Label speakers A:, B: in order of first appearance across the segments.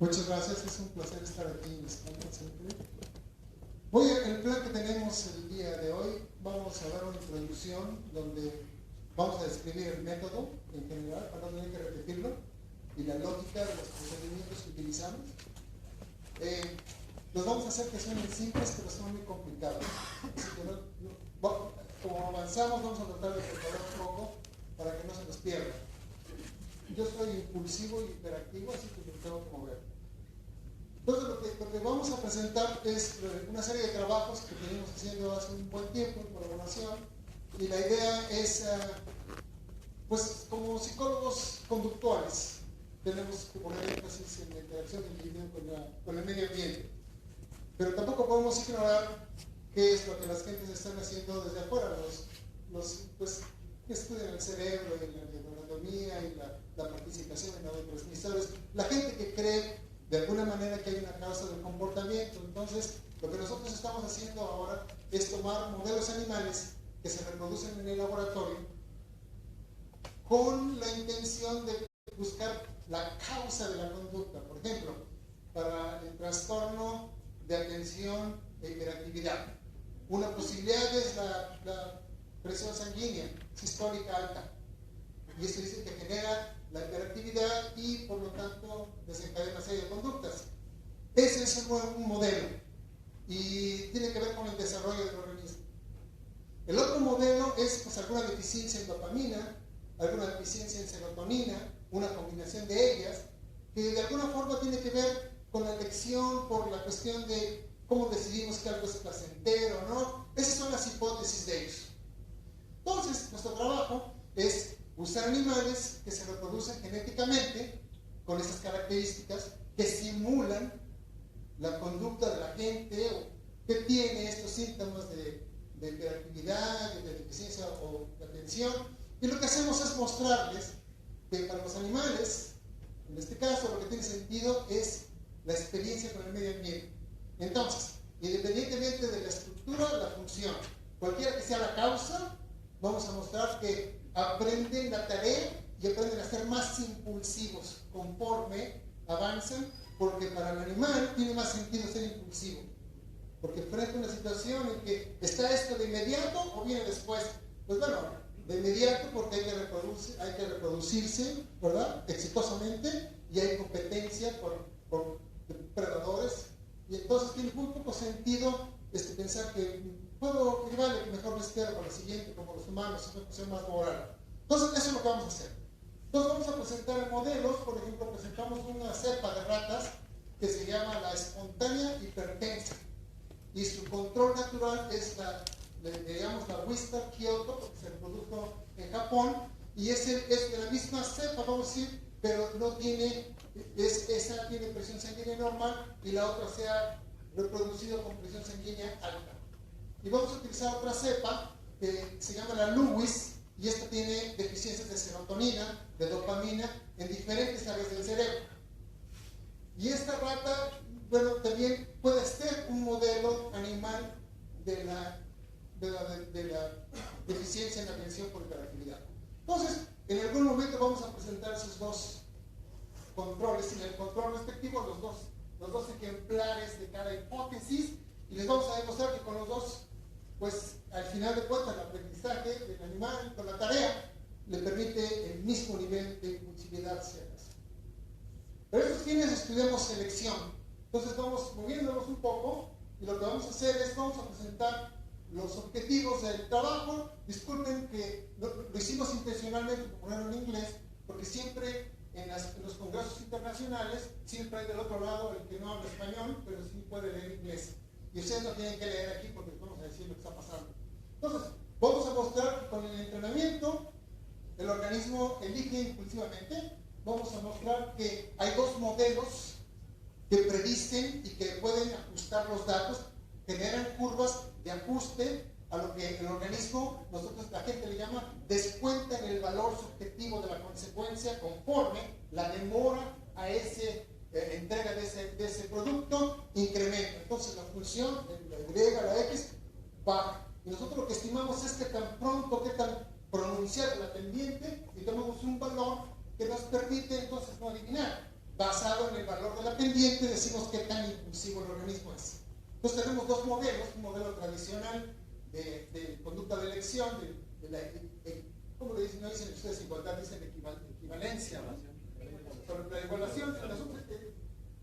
A: Muchas gracias, es un placer estar aquí en España siempre. El plan que tenemos el día de hoy, vamos a dar una introducción donde vamos a describir el método en general, para no tener que repetirlo, y la lógica de los procedimientos que utilizamos. Los vamos a hacer que suenen simples, pero son muy complicados. Así que como avanzamos, vamos a tratar de preparar un poco para que no se nos pierda. Yo soy impulsivo y hiperactivo, así que me tengo que mover. Entonces, lo que vamos a presentar es una serie de trabajos que venimos haciendo hace un buen tiempo en colaboración, y la idea es, pues, como psicólogos conductuales, tenemos que poner énfasis en la interacción del individuo con el medio ambiente. Pero tampoco podemos ignorar qué es lo que las gentes están haciendo desde afuera, pues, que estudian el cerebro y la neuroanatomía y la participación en neurotransmisores, la gente que cree de alguna manera que hay una causa del comportamiento. Entonces, lo que nosotros estamos haciendo ahora es tomar modelos animales que se reproducen en el laboratorio con la intención de buscar la causa de la conducta. Por ejemplo, para el trastorno de atención e hiperactividad, una posibilidad es la presión sanguínea sistólica alta, y esto dice que genera la hiperactividad y por lo tanto desencadena una serie de conductas. Ese es un modelo y tiene que ver con el desarrollo del organismo. El otro modelo es, pues, alguna deficiencia en dopamina, alguna deficiencia en serotonina, una combinación de ellas, que de alguna forma tiene que ver con la elección por la cuestión de cómo decidimos que algo es placentero o no. Esas son las hipótesis de ellos. Entonces, nuestro trabajo es usar animales que se reproducen genéticamente con estas características que simulan la conducta de la gente o que tiene estos síntomas de hiperactividad, de deficiencia o de atención. Y lo que hacemos es mostrarles que para los animales, en este caso, lo que tiene sentido es la experiencia con el medio ambiente. Entonces, independientemente de la estructura, la función, cualquiera que sea la causa, vamos a mostrar que aprenden la tarea y aprenden a ser más impulsivos conforme avanzan, porque para el animal tiene más sentido ser impulsivo, porque frente a una situación en que está esto de inmediato o viene después, pues bueno, de inmediato porque hay que reproducirse, ¿verdad?, exitosamente, y hay competencia por predadores, y entonces tiene muy poco sentido pensar que vale, mejor me espero para la siguiente, como los humanos, es más moral. Entonces, eso es lo que vamos a hacer. Entonces, vamos a presentar modelos. Por ejemplo, presentamos una cepa de ratas que se llama la espontánea hipertensa, y su control natural es la Wistar Kyoto, porque se reprodujo en Japón, y es de la misma cepa, vamos a decir, pero no tiene, esa tiene presión sanguínea normal y la otra se ha reproducido con presión sanguínea alta. Y vamos a utilizar otra cepa que se llama la Lewis, y esta tiene deficiencias de serotonina, de dopamina, en diferentes áreas del cerebro. Y esta rata, bueno, también puede ser un modelo animal de la deficiencia en la atención por hiperactividad. Entonces, en algún momento vamos a presentar esos dos controles, y en el control respectivo los dos ejemplares de cada hipótesis, y les vamos a demostrar que con los dos, pues al final de cuentas, el aprendizaje del animal con la tarea le permite el mismo nivel de impulsividad ciertas. Pero estos quienes estudiamos selección, entonces vamos moviéndonos un poco, y lo que vamos a hacer es, vamos a presentar los objetivos del trabajo. Disculpen que lo hicimos intencionalmente por ponerlo en inglés, porque siempre en los congresos internacionales, siempre hay del otro lado el que no habla español, pero sí puede leer inglés. Y ustedes no tienen que leer aquí porque les vamos a decir lo que está pasando. Entonces, vamos a mostrar que con el entrenamiento el organismo elige impulsivamente. Vamos a mostrar que hay dos modelos que predicen y que pueden ajustar los datos, generan curvas de ajuste a lo que el organismo, la gente le llama, descuenta en el valor subjetivo de la consecuencia conforme la demora a esa entrega de ese producto incrementa. Entonces la función de la Y, la X, baja. Y nosotros lo que estimamos es que tan pronto, que tan pronunciada la pendiente, y tomamos un valor que nos permite entonces no adivinar. basado en el valor de la pendiente, decimos qué tan impulsivo el organismo es. Entonces tenemos dos modelos, un modelo tradicional de conducta de elección, ¿cómo le dicen? No dicen ustedes igualdad, dicen equivalencia, ¿no? Sobre la igualación,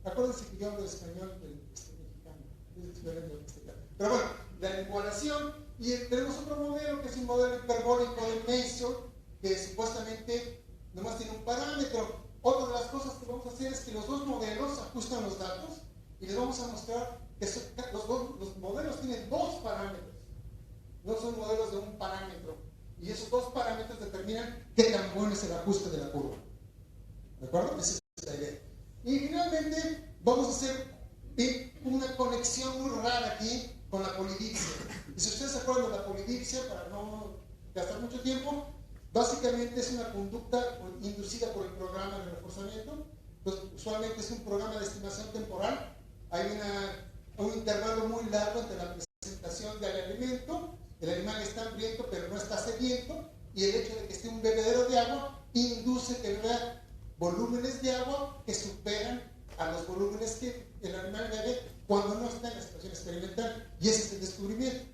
A: acuérdense que yo hablo español mexicano, es diferente de mexicano. Pero bueno, la igualación, y tenemos otro modelo que es un modelo hiperbólico de Mason, que supuestamente nomás tiene un parámetro. Otra de las cosas que vamos a hacer es que los dos modelos ajustan los datos y les vamos a mostrar que los modelos tienen dos parámetros, no son modelos de un parámetro, y esos dos parámetros determinan qué tan bueno es el ajuste de la curva. ¿De acuerdo? Esa es la idea. Y finalmente vamos a hacer una conexión muy rara aquí con la polidipsia. Y si ustedes se acuerdan de la polidipsia, para no gastar mucho tiempo, básicamente es una conducta inducida por el programa de reforzamiento. Entonces, usualmente es un programa de estimación temporal. Hay un intervalo muy largo entre la presentación del alimento. El animal está hambriento, pero no está sediento. Y el hecho de que esté un bebedero de agua induce que beba volúmenes de agua que superan a los volúmenes que el animal bebe cuando no está en la situación experimental. Y ese es el descubrimiento.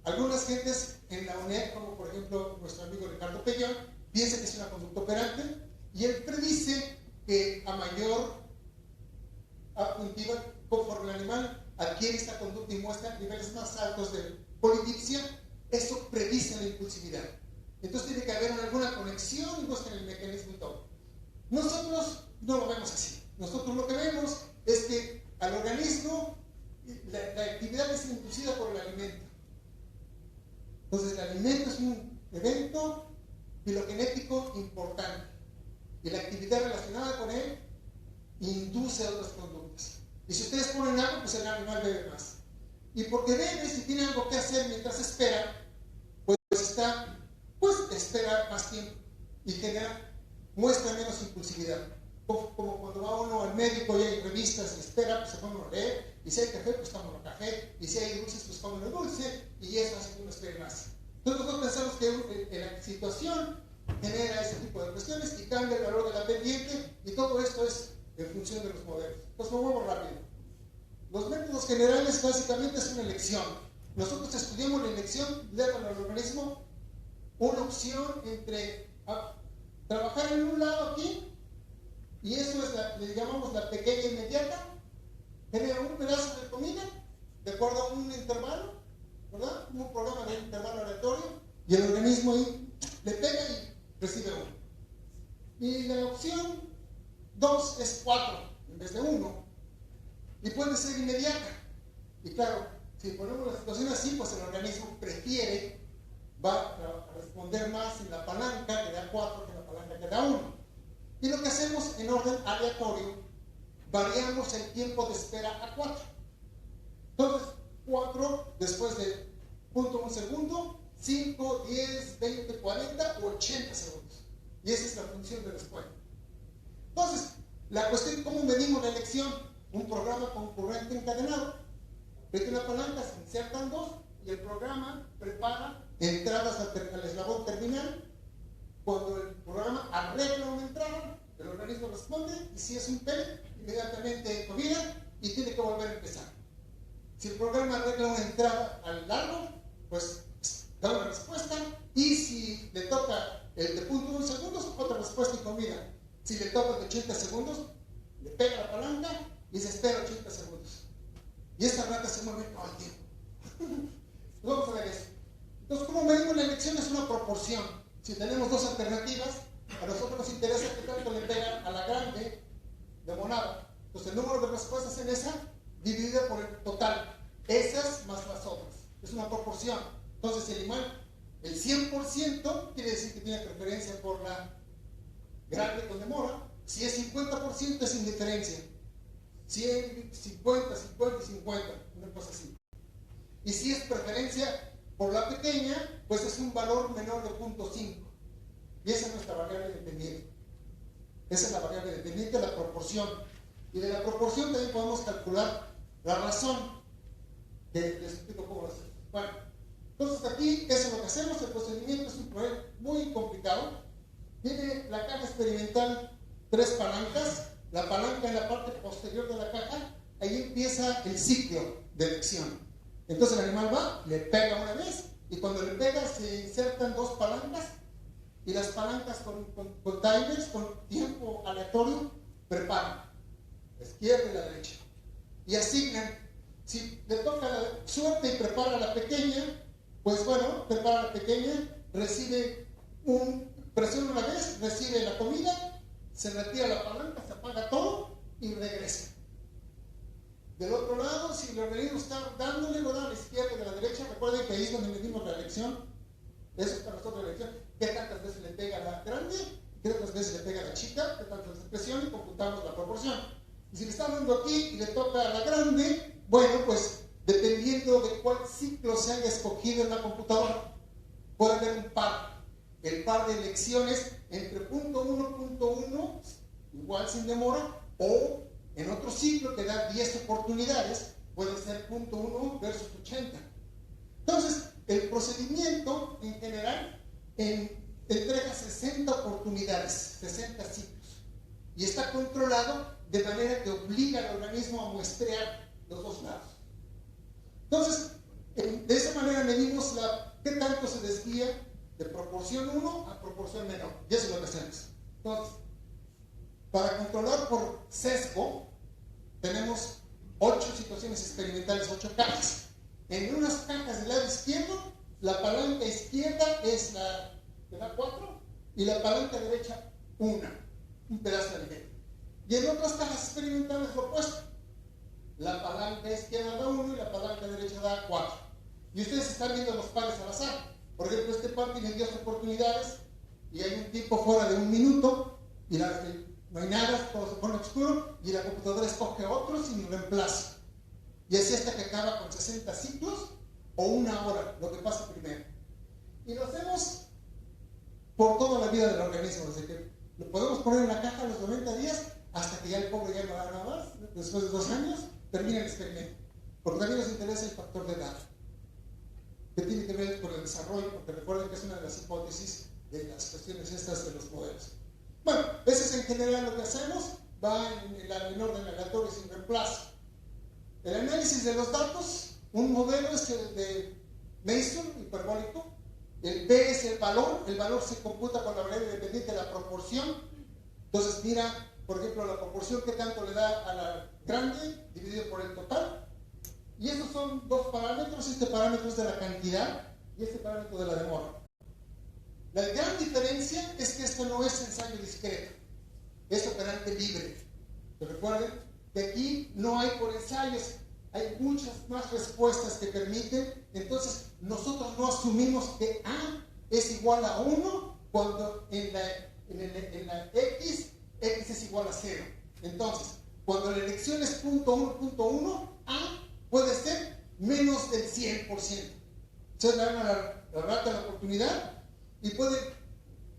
A: Algunas gentes en la UNED, como por ejemplo nuestro amigo Ricardo Pellón, piensa que es una conducta operante, y él predice que a mayor conforme el animal adquiere esta conducta y muestra niveles más altos de polidipsia, eso predice la impulsividad. Entonces tiene que haber alguna conexión y muestra el mecanismo y todo. Nosotros no lo vemos así. Nosotros lo que vemos es que al organismo la actividad es inducida por el alimento. Entonces el alimento es un evento filogenético importante y la actividad relacionada con él induce a otras conductas. Y si ustedes ponen algo, pues el animal bebe más. Y porque bebe, si tiene algo que hacer mientras espera, pues espera más tiempo y muestra menos impulsividad. Como cuando va uno al médico y hay revistas y espera, pues se pone uno a leer, y si hay café, pues toma uno café, y si hay dulces, pues come uno dulce, y eso hace que uno espere más. Entonces nosotros pensamos que la situación genera ese tipo de cuestiones y cambia el valor de la pendiente, y todo esto es en función de los modelos. Entonces lo muevo rápido. Los métodos generales básicamente es una elección. Nosotros estudiamos la elección, le damos al organismo una opción entre trabajar en un lado aquí, y eso es le llamamos la pequeña inmediata, genera un pedazo de comida de acuerdo a un intervalo, ¿verdad? Un programa de intervalo aleatorio, y el organismo ahí le pega y recibe uno. Y la opción 2 es 4 en vez de 1, y puede ser inmediata. Y claro, si ponemos la situación así, pues el organismo va a responder más en la palanca que da 4 que en la palanca que da 1. Y lo que hacemos en orden aleatorio, variamos el tiempo de espera a 4. Entonces, 4 después de 0.1 segundo, 5, 10, 20, 40 o 80 segundos. Y esa es la función de después. Entonces, la cuestión, ¿cómo medimos la elección? Un programa concurrente encadenado. Mete una palanca, se insertan dos, y el programa prepara entradas al eslabón terminal. Cuando el programa arregla una entrada, el organismo responde, y si es un PEL, inmediatamente comida y tiene que volver a empezar. Si el programa arregla una entrada al largo, pues da una respuesta, y si le toca el de 0.1 segundos, otra respuesta y comida. Si le toca el de 80 segundos, le pega la palanca y se espera 80 segundos. Y esta rata se mueve todo el tiempo. Vamos a ver eso. Entonces, ¿cómo medimos la elección? Es una proporción. Si tenemos dos alternativas, a nosotros nos interesa qué tanto le pega a la grande de monada. Entonces, el número de respuestas en esa dividida por el total. Esas más las otras. Es una proporción. Entonces, si el animal, el 100% quiere decir que tiene preferencia por la grande con demora. Si es 50% es indiferencia. 100, 50, 50 y 50. Una cosa así. Y si es preferencia por la pequeña, pues es un valor menor de 0.5. Y esa es nuestra variable dependiente. Esa es la variable dependiente, la proporción. Y de la proporción también podemos calcular la razón. Les explico cómo lo hacemos. Bueno, entonces aquí, eso es lo que hacemos. El procedimiento es un proyecto muy complicado. Tiene la caja experimental 3 palancas la palanca en la parte posterior de la caja, ahí empieza el ciclo de elección. Entonces el animal va, le pega una vez, y cuando le pega se insertan dos palancas, y las palancas con timers, con tiempo aleatorio, preparan la izquierda y la derecha. Y asignan, si le toca la suerte y prepara a la pequeña, pues bueno, prepara a la pequeña, presiona una vez, recibe la comida, se retira la palanca, se apaga todo y regresa. Del otro lado, si el organismo está dándole, lo da a la izquierda y a la derecha. Recuerden que ahí es donde medimos la elección. Eso es para nosotros la elección. ¿Qué tantas veces le pega a la grande? ¿Qué tantas veces le pega a la chica? ¿Qué tantas veces presiona? Y computamos la proporción. Y si le está dando aquí y le toca a la grande, bueno, pues dependiendo de cuál ciclo se haya escogido en la computadora, puede haber un par. El par de elecciones entre punto 1, punto 1, igual sin demora, o en otro ciclo que da 10 oportunidades, puede ser punto 1 versus 80. Entonces, el procedimiento en general entrega 60 oportunidades, 60 ciclos. Y está controlado de manera que obliga al organismo a muestrear los dos lados. Entonces, de esa manera medimos qué tanto se desvía de proporción 1 a proporción menor. Y eso es lo que hacemos. Entonces, para controlar por sesgo, tenemos 8 situaciones experimentales, 8 cajas. En unas cajas del lado izquierdo, la palanca izquierda es la que da 4 y la palanca derecha 1, un pedazo de nivel. Y en otras cajas experimentales lo opuesto. La palanca izquierda da 1 y la palanca derecha da 4. Y ustedes están viendo los pares al azar. Por ejemplo, este par tiene 10 oportunidades y hay un tiempo fuera de 1 minuto y no hay nada, todo se pone oscuro y la computadora escoge otro sin reemplazo. Y así hasta que acaba con 60 ciclos o 1 hora, lo que pasa primero. Y lo hacemos por toda la vida del organismo, desde que lo podemos poner en la caja a los 90 días hasta que ya el pobre ya no haga nada más, después de 2 años, termina el experimento. Porque también nos interesa el factor de edad, que tiene que ver con el desarrollo, porque recuerden que es una de las hipótesis de las cuestiones estas de los modelos. Bueno, ese es en general lo que hacemos, va en orden aleatorio sin reemplazo. El análisis de los datos, un modelo es el de Mason, hiperbólico. El P es el valor se computa con la variable independiente de la proporción. Entonces mira, por ejemplo, la proporción que tanto le da a la grande dividido por el total. Y estos son dos parámetros, este parámetro es de la cantidad y este parámetro de la demora. La gran diferencia es que esto no es ensayo discreto, es operante libre. Pero recuerden que aquí no hay por ensayos, hay muchas más respuestas que permiten. Entonces nosotros no asumimos que A es igual a 1 cuando en la X es igual a 0. Entonces, cuando la elección es punto 1, A puede ser menos del 100%. Entonces le dan a la rata la oportunidad y puede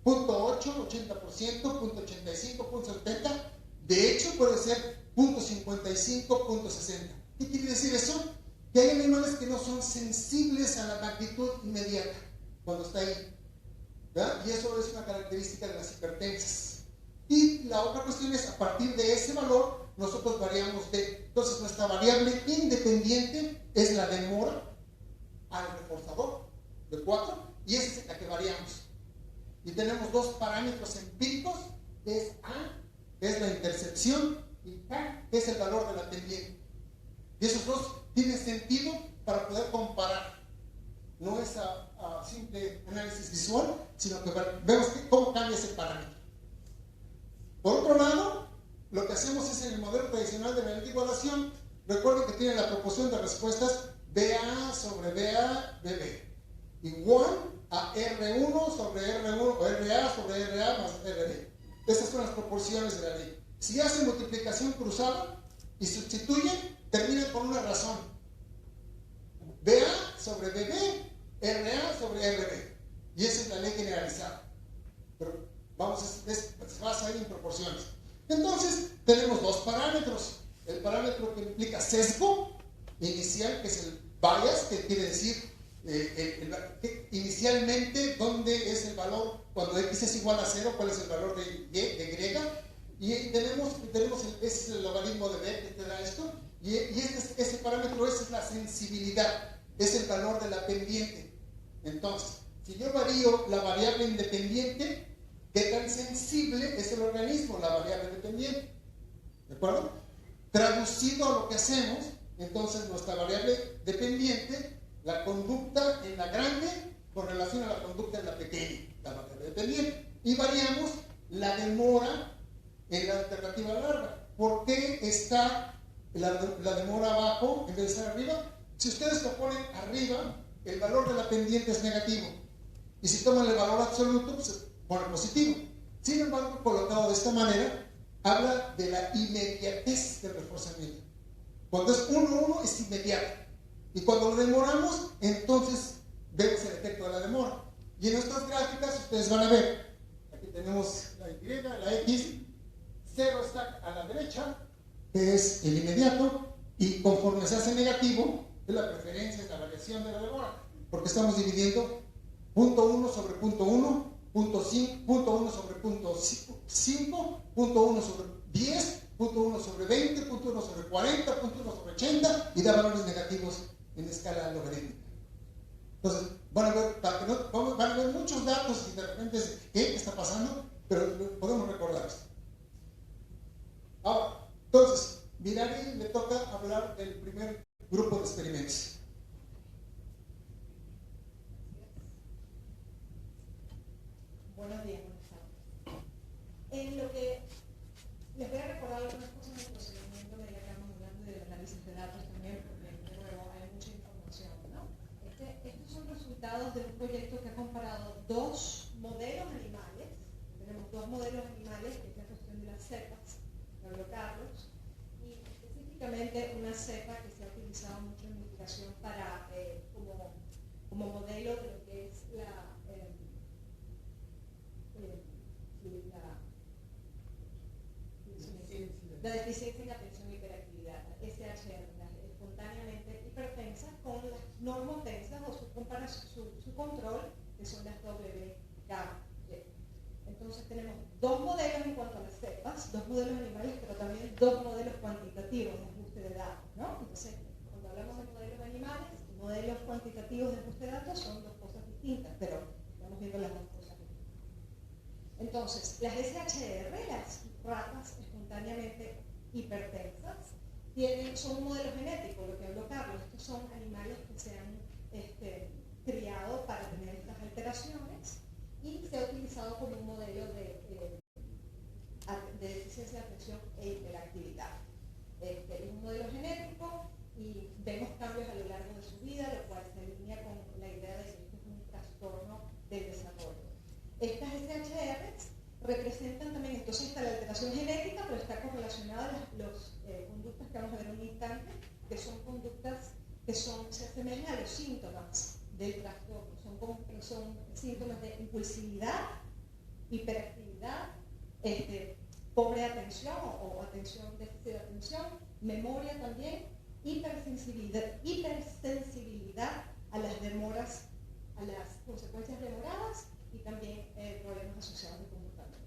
A: punto 8, 80%, punto 85, punto 70. De hecho, puede ser punto 55, punto 60. ¿Qué quiere decir eso? Que hay animales que no son sensibles a la magnitud inmediata cuando está ahí, ¿verdad? Y eso es una característica de las hipertensas. Y la otra cuestión es, a partir de ese valor, nosotros variamos entonces nuestra variable independiente es la demora al reforzador de 4, y esa es la que variamos. Y tenemos dos parámetros empíricos, que es A, que es la intercepción, y K, que es el valor de la pendiente. Y esos dos tienen sentido para poder comparar. No es a simple análisis visual, sino que vemos cómo cambia ese parámetro. Por otro lado, lo que hacemos es en el modelo tradicional de la igualación. Recuerden que tiene la proporción de respuestas BA sobre BA, BB, igual a R1 sobre R1 o RA sobre RA más RB. Esas son las proporciones de la ley. Si hacen multiplicación cruzada y sustituyen, terminan con una razón. BA sobre BB, RA sobre RB. Y esa es la ley generalizada. Pero se basa ahí en proporciones. Entonces, tenemos dos parámetros. El parámetro que implica sesgo inicial, que es el bias, que quiere decir inicialmente dónde es el valor cuando x es igual a 0, cuál es el valor de y, de y. Y ese es el logaritmo de B que te da esto, y ese parámetro, esa es la sensibilidad, es el valor de la pendiente. Entonces, si yo varío la variable independiente, ¿qué tan sensible es el organismo, la variable dependiente? ¿De acuerdo? Traducido a lo que hacemos, entonces nuestra variable dependiente, la conducta en la grande con relación a la conducta en la pequeña, la variable dependiente. Y variamos la demora en la alternativa larga. ¿Por qué está la demora abajo en vez de estar arriba? Si ustedes lo ponen arriba, el valor de la pendiente es negativo. Y si toman el valor absoluto, pues se pone positivo. Sin embargo, colocado de esta manera, habla de la inmediatez del reforzamiento. Cuando es 1-1 es inmediato. Y cuando lo demoramos, entonces vemos el efecto de la demora. Y en estas gráficas ustedes van a ver, aquí tenemos la Y, la X, 0 está a la derecha, que es el inmediato, y conforme se hace negativo, es la preferencia, es la variación de la demora, porque estamos dividiendo punto 1 sobre punto 1, punto 5, punto 1 sobre punto 5, punto 1 sobre 10, punto 1 sobre 20, punto 1 sobre 40, punto 1 sobre 80, y da valores negativos en escala logarítmica. Entonces, van a ver muchos datos y de repente, ¿qué está pasando? Pero podemos recordar esto. Ahora, entonces, Virari le toca hablar del primer grupo de experimentos.
B: Buenos días, buenas tardes. En lo que les voy a recordar algunas cosas del procedimiento de la que estamos hablando del análisis de datos también, porque de nuevo hay mucha información, ¿no? Estos son resultados de un proyecto que ha comparado dos modelos animales. Tenemos dos modelos animales, que es la cuestión de las cepas, que habló Carlos, y específicamente una cepa que se ha utilizado mucho en investigación para, como modelo de lo que es la deficiencia en atención y hiperactividad, SHR, las espontáneamente hipertensas con las normotensas o su control, que son las WK. Entonces tenemos dos modelos en cuanto a las cepas, dos modelos animales, pero también dos modelos cuantitativos de ajuste de datos, ¿no? Entonces, cuando hablamos de modelos animales y modelos cuantitativos de ajuste de datos son dos cosas distintas, pero estamos viendo las dos cosas. Entonces, las SHR, las ratas espontáneamente hipertensas, son un modelo genético, lo que habló Carlos. Estos son animales que se han criado para tener estas alteraciones y se ha utilizado como un modelo de deficiencia de atención e hiperactividad. Es un modelo genético y vemos cambios a lo largo de su vida, lo cual se alinea con la idea de que esto es un trastorno del desarrollo. Estas SHRs representan también, entonces está la alteración genética, pero está correlacionada a las conductas que vamos a ver en un instante, que son conductas que se asemejan a los síntomas del trastorno. Son síntomas de impulsividad, hiperactividad, pobre atención o atención, déficit de atención, memoria también, hipersensibilidad a las demoras, a las consecuencias demoradas y también problemas asociados de comportamiento.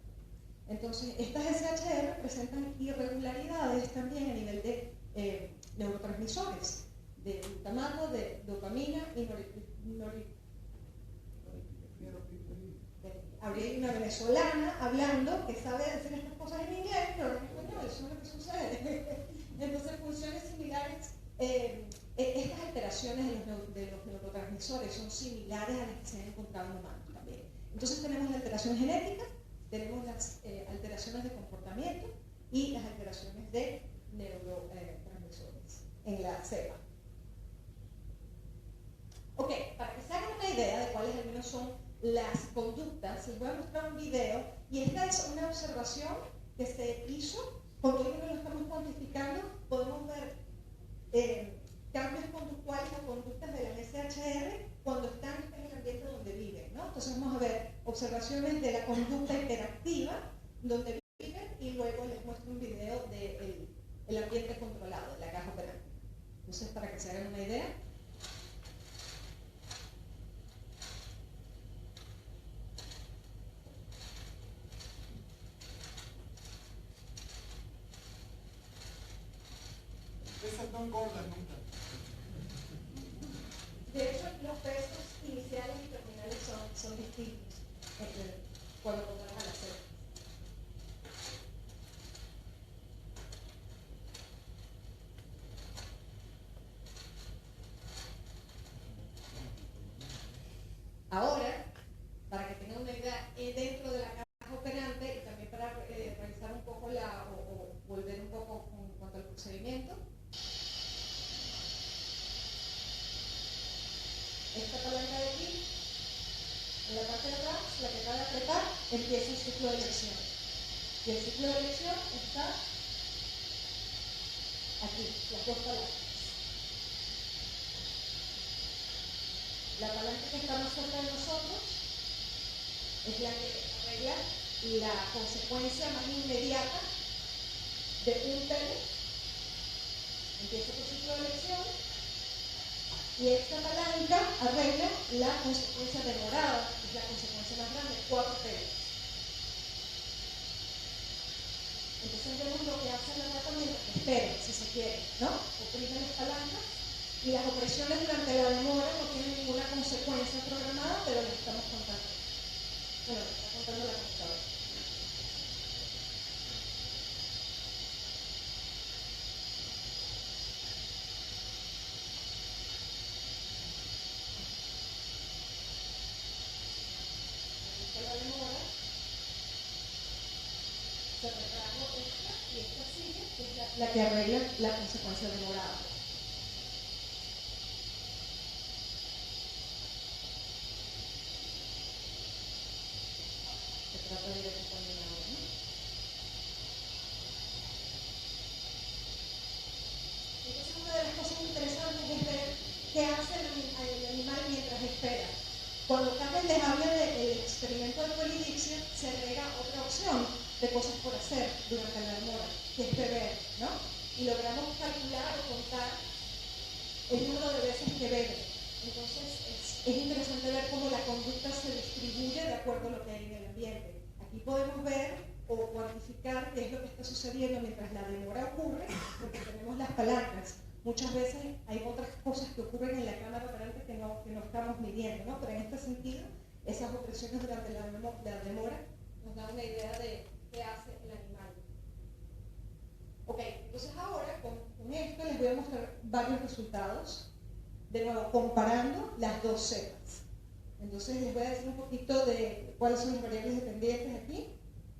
B: Entonces, estas SHR presentan irregularidades también a nivel de neurotransmisores, de glutamato, de dopamina y habría una venezolana hablando que sabe decir estas cosas en inglés, pero en español, eso es lo que sucede. Entonces, funciones similares, estas alteraciones de los neurotransmisores son similares a las que se han encontrado en humanos también. Entonces, tenemos la alteración genética, tenemos las alteraciones de comportamiento y las alteraciones de neurotransmisores en la cepa. Ok, para que se hagan una idea de cuáles al menos son las conductas, les voy a mostrar un video, y esta es una observación que se hizo, porque hoy no lo estamos cuantificando, podemos ver cambios conductuales o conductas de las SHR cuando están en el ambiente donde viven, ¿no? Entonces vamos a ver observaciones de la conducta hiperactiva donde viven y luego les muestro un video del ambiente controlado, de la caja operante. Entonces, para que se hagan una idea.
A: Esas no engordan nunca.
B: De hecho, los pesos iniciales y terminales son distintos cuando ponemos a la cera. Ahora, para que tengan una idea, dentro de la caja operante y también para revisar un poco o volver un poco en cuanto al procedimiento, esta palanca de aquí, en la parte de atrás, la que acaba de apretar, empieza el ciclo de elección. Y el ciclo de elección está aquí, las dos palancas. La palanca que está más cerca de nosotros es la que arregla la consecuencia más inmediata de un pellet. Empieza el ciclo de elección y esta palanca arregla la consecuencia demorada, que es la consecuencia más grande, 4 pellets. Entonces vemos lo que hace la rata mientras espera, si se quiere, ¿no? Oprime las palancas y las opresiones durante la demora no tienen ninguna consecuencia programada, pero las estamos contando. Bueno, está contando la computadora. La demora se retrajo esta y esta sigue, que es la que arregla la consecuencia demorada. Se trata de ir acompañado, ¿no? Entonces una de las cosas interesantes es ver qué hace el animal mientras espera. Cuando Carmen les habla del experimento de polidipsia, se agrega otra opción de cosas por hacer durante la demora, que es beber, ¿no? Y logramos calcular o contar el número de veces que bebe. Entonces es interesante ver cómo la conducta se distribuye de acuerdo a lo que hay en el ambiente. Aquí podemos ver o cuantificar qué es lo que está sucediendo mientras la demora ocurre, porque tenemos las palancas. Muchas veces hay otras cosas que ocurren en la cámara operante que no estamos midiendo, ¿no? Pero en este sentido, esas opresiones durante la demora nos dan una idea de qué hace el animal. Ok, entonces ahora con esto les voy a mostrar varios resultados, de nuevo comparando las dos cepas. Entonces les voy a decir un poquito de cuáles son las variables dependientes aquí.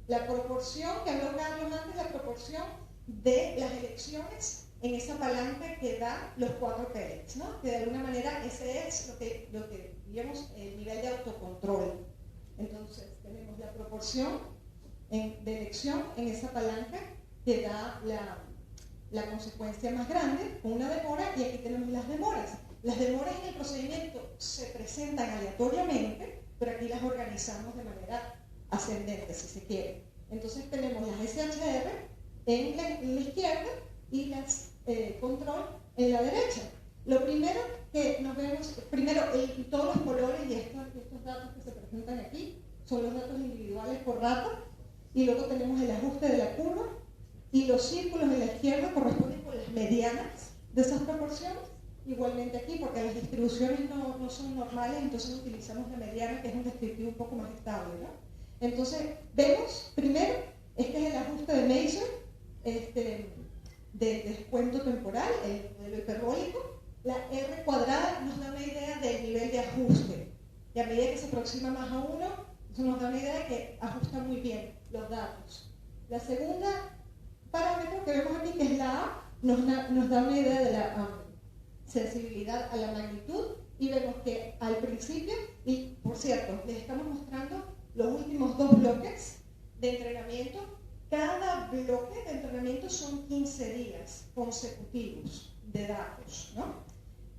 B: La proporción que habló Carlos antes, la proporción de las elecciones en esa palanca que da los 4 pellets, ¿no? Que de alguna manera ese es lo que digamos, el nivel de autocontrol. Entonces tenemos la proporción de elección en esa palanca que da la consecuencia más grande con una demora, y aquí tenemos las demoras. Las demoras en el procedimiento se presentan aleatoriamente, pero aquí las organizamos de manera ascendente, si se quiere. Entonces tenemos las SHR en la izquierda y las control en la derecha. Lo primero que nos vemos, todos los colores y estos datos que se presentan aquí son los datos individuales por rata, y luego tenemos el ajuste de la curva, y los círculos en la izquierda corresponden con las medianas de esas proporciones. Igualmente aquí, porque las distribuciones no son normales, entonces utilizamos la mediana, que es un descriptivo un poco más estable, ¿no? Entonces, vemos, primero, este es el ajuste de Mason, de descuento temporal, el modelo hiperbólico. La R cuadrada nos da una idea del nivel de ajuste, y a medida que se aproxima más a 1, eso nos da una idea de que ajusta muy bien los datos. La segunda parámetro que vemos aquí, que es la A, nos da una idea de la sensibilidad a la magnitud, y vemos que al principio, y por cierto, les estamos mostrando los últimos 2 bloques de entrenamiento. Cada bloque de entrenamiento son 15 días consecutivos de datos, ¿no?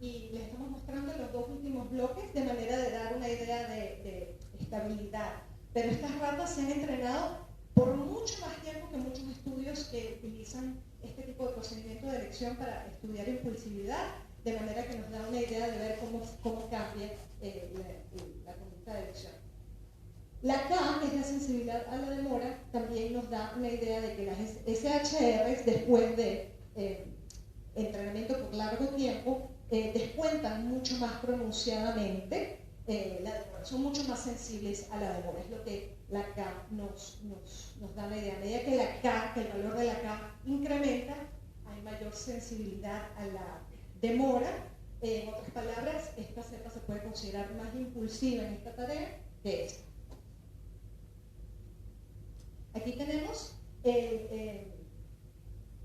B: Y les estamos mostrando los 2 últimos bloques de manera de dar una idea de estabilidad. Pero estas ratas se han entrenado por mucho más tiempo que muchos estudios que utilizan este tipo de procedimiento de elección para estudiar impulsividad, de manera que nos da una idea de ver cómo cambia la conducta de elección. La K, que es la sensibilidad a la demora, también nos da una idea de que las SHRs, después de entrenamiento por largo tiempo, descuentan mucho más pronunciadamente la demora, son mucho más sensibles a la demora. Es lo que la K nos da la idea. A medida que la K, que el valor de la K incrementa, hay mayor sensibilidad a la demora. En otras palabras, esta cepa se puede considerar más impulsiva en esta tarea que esta. Aquí tenemos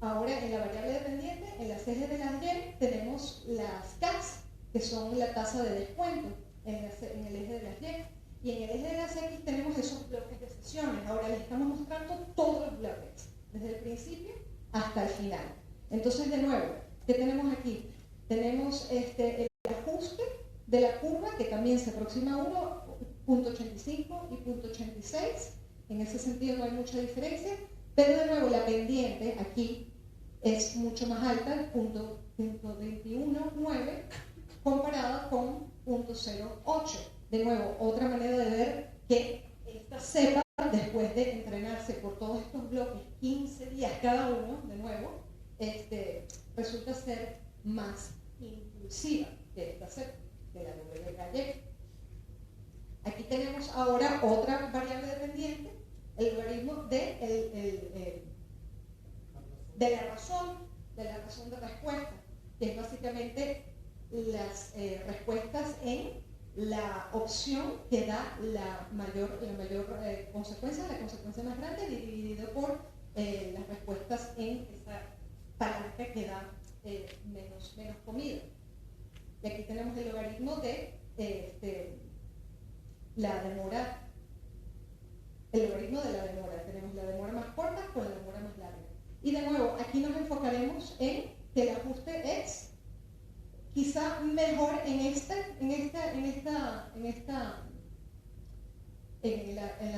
B: ahora en la variable dependiente, en las ejes de las Y, tenemos las Ks, que son la tasa de descuento en el eje de las Y. Y en el eje de las X tenemos esos bloques de sesiones. Ahora les estamos mostrando todos los bloques, desde el principio hasta el final. Entonces, de nuevo, ¿qué tenemos aquí? Tenemos el ajuste de la curva, que también se aproxima a 1.85 y 0.86. En ese sentido no hay mucha diferencia, pero de nuevo la pendiente aquí es mucho más alta, 0.219, comparada con 0.08. De nuevo, otra manera de ver que esta cepa, después de entrenarse por todos estos bloques, 15 días cada uno, de nuevo, resulta ser más impulsiva que esta cepa, de la WKY. Aquí tenemos ahora otra variable dependiente, el logaritmo de la razón de respuesta, que es básicamente las respuestas en la opción que da la mayor consecuencia, la consecuencia más grande, dividido por las respuestas en esa palanca que da menos comida. Y aquí tenemos el logaritmo de la demora, el logaritmo de la demora. Tenemos la demora más corta con la demora más larga. Y de nuevo, aquí nos enfocaremos en que el ajuste es quizá mejor en la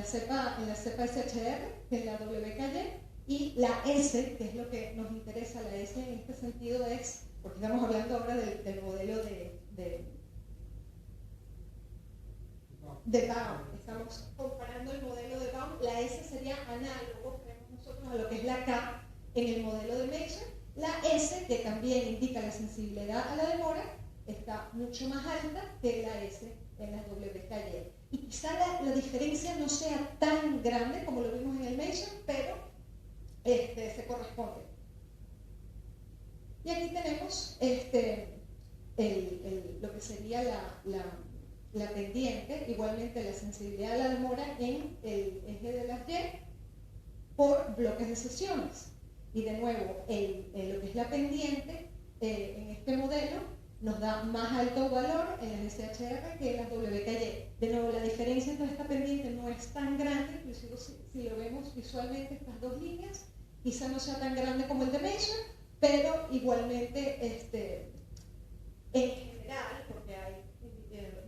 B: cepa SHR que en la WKY, y la S, que es lo que nos interesa. La S en este sentido es, porque estamos hablando ahora del modelo de Baum. Estamos comparando el modelo de Baum. La S sería análogo, creemos nosotros, a lo que es la K en el modelo de Mason. La S, que también indica la sensibilidad a la demora, está mucho más alta que la S en las WKY. Y quizá la diferencia no sea tan grande como lo vimos en el Mason, pero se corresponde. Y aquí tenemos lo que sería la pendiente, igualmente la sensibilidad a la demora en el eje de las Y por bloques de sesiones. Y de nuevo, lo que es la pendiente en este modelo nos da más alto valor en las SHR que en las WKY. De nuevo, la diferencia entre esta pendiente no es tan grande, inclusive si lo vemos visualmente, estas dos líneas, quizá no sea tan grande como el de Mason, pero igualmente en general, porque hay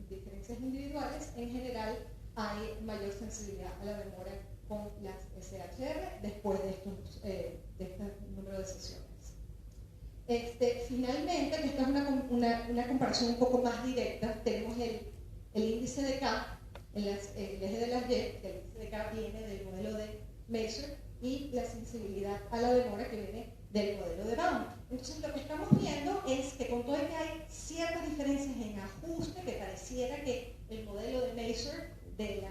B: diferencias individuales, en general hay mayor sensibilidad a la demora con las SHR después de este número de sesiones. Finalmente, que esta es una comparación un poco más directa, tenemos el índice de K, el eje de las Y, que el índice de K viene del modelo de Mason, y la sensibilidad a la demora que viene del modelo de Baum. Entonces, lo que estamos viendo es que con todo el que hay ciertas diferencias en ajuste, que pareciera que el modelo de Mason de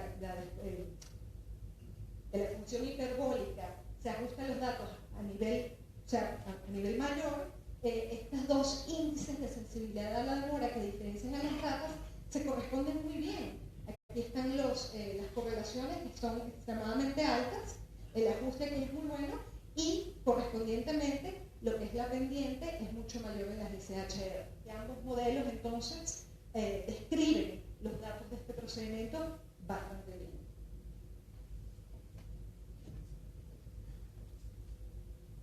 B: la función hiperbólica se ajusta a los datos a nivel mayor, estos dos índices de sensibilidad a la demora que diferencian a las ratas se corresponden muy bien. Aquí están las correlaciones, que son extremadamente altas, el ajuste aquí es muy bueno, y correspondientemente lo que es la pendiente es mucho mayor en las SHR. Y ambos modelos entonces describen los datos de este procedimiento bastante bien.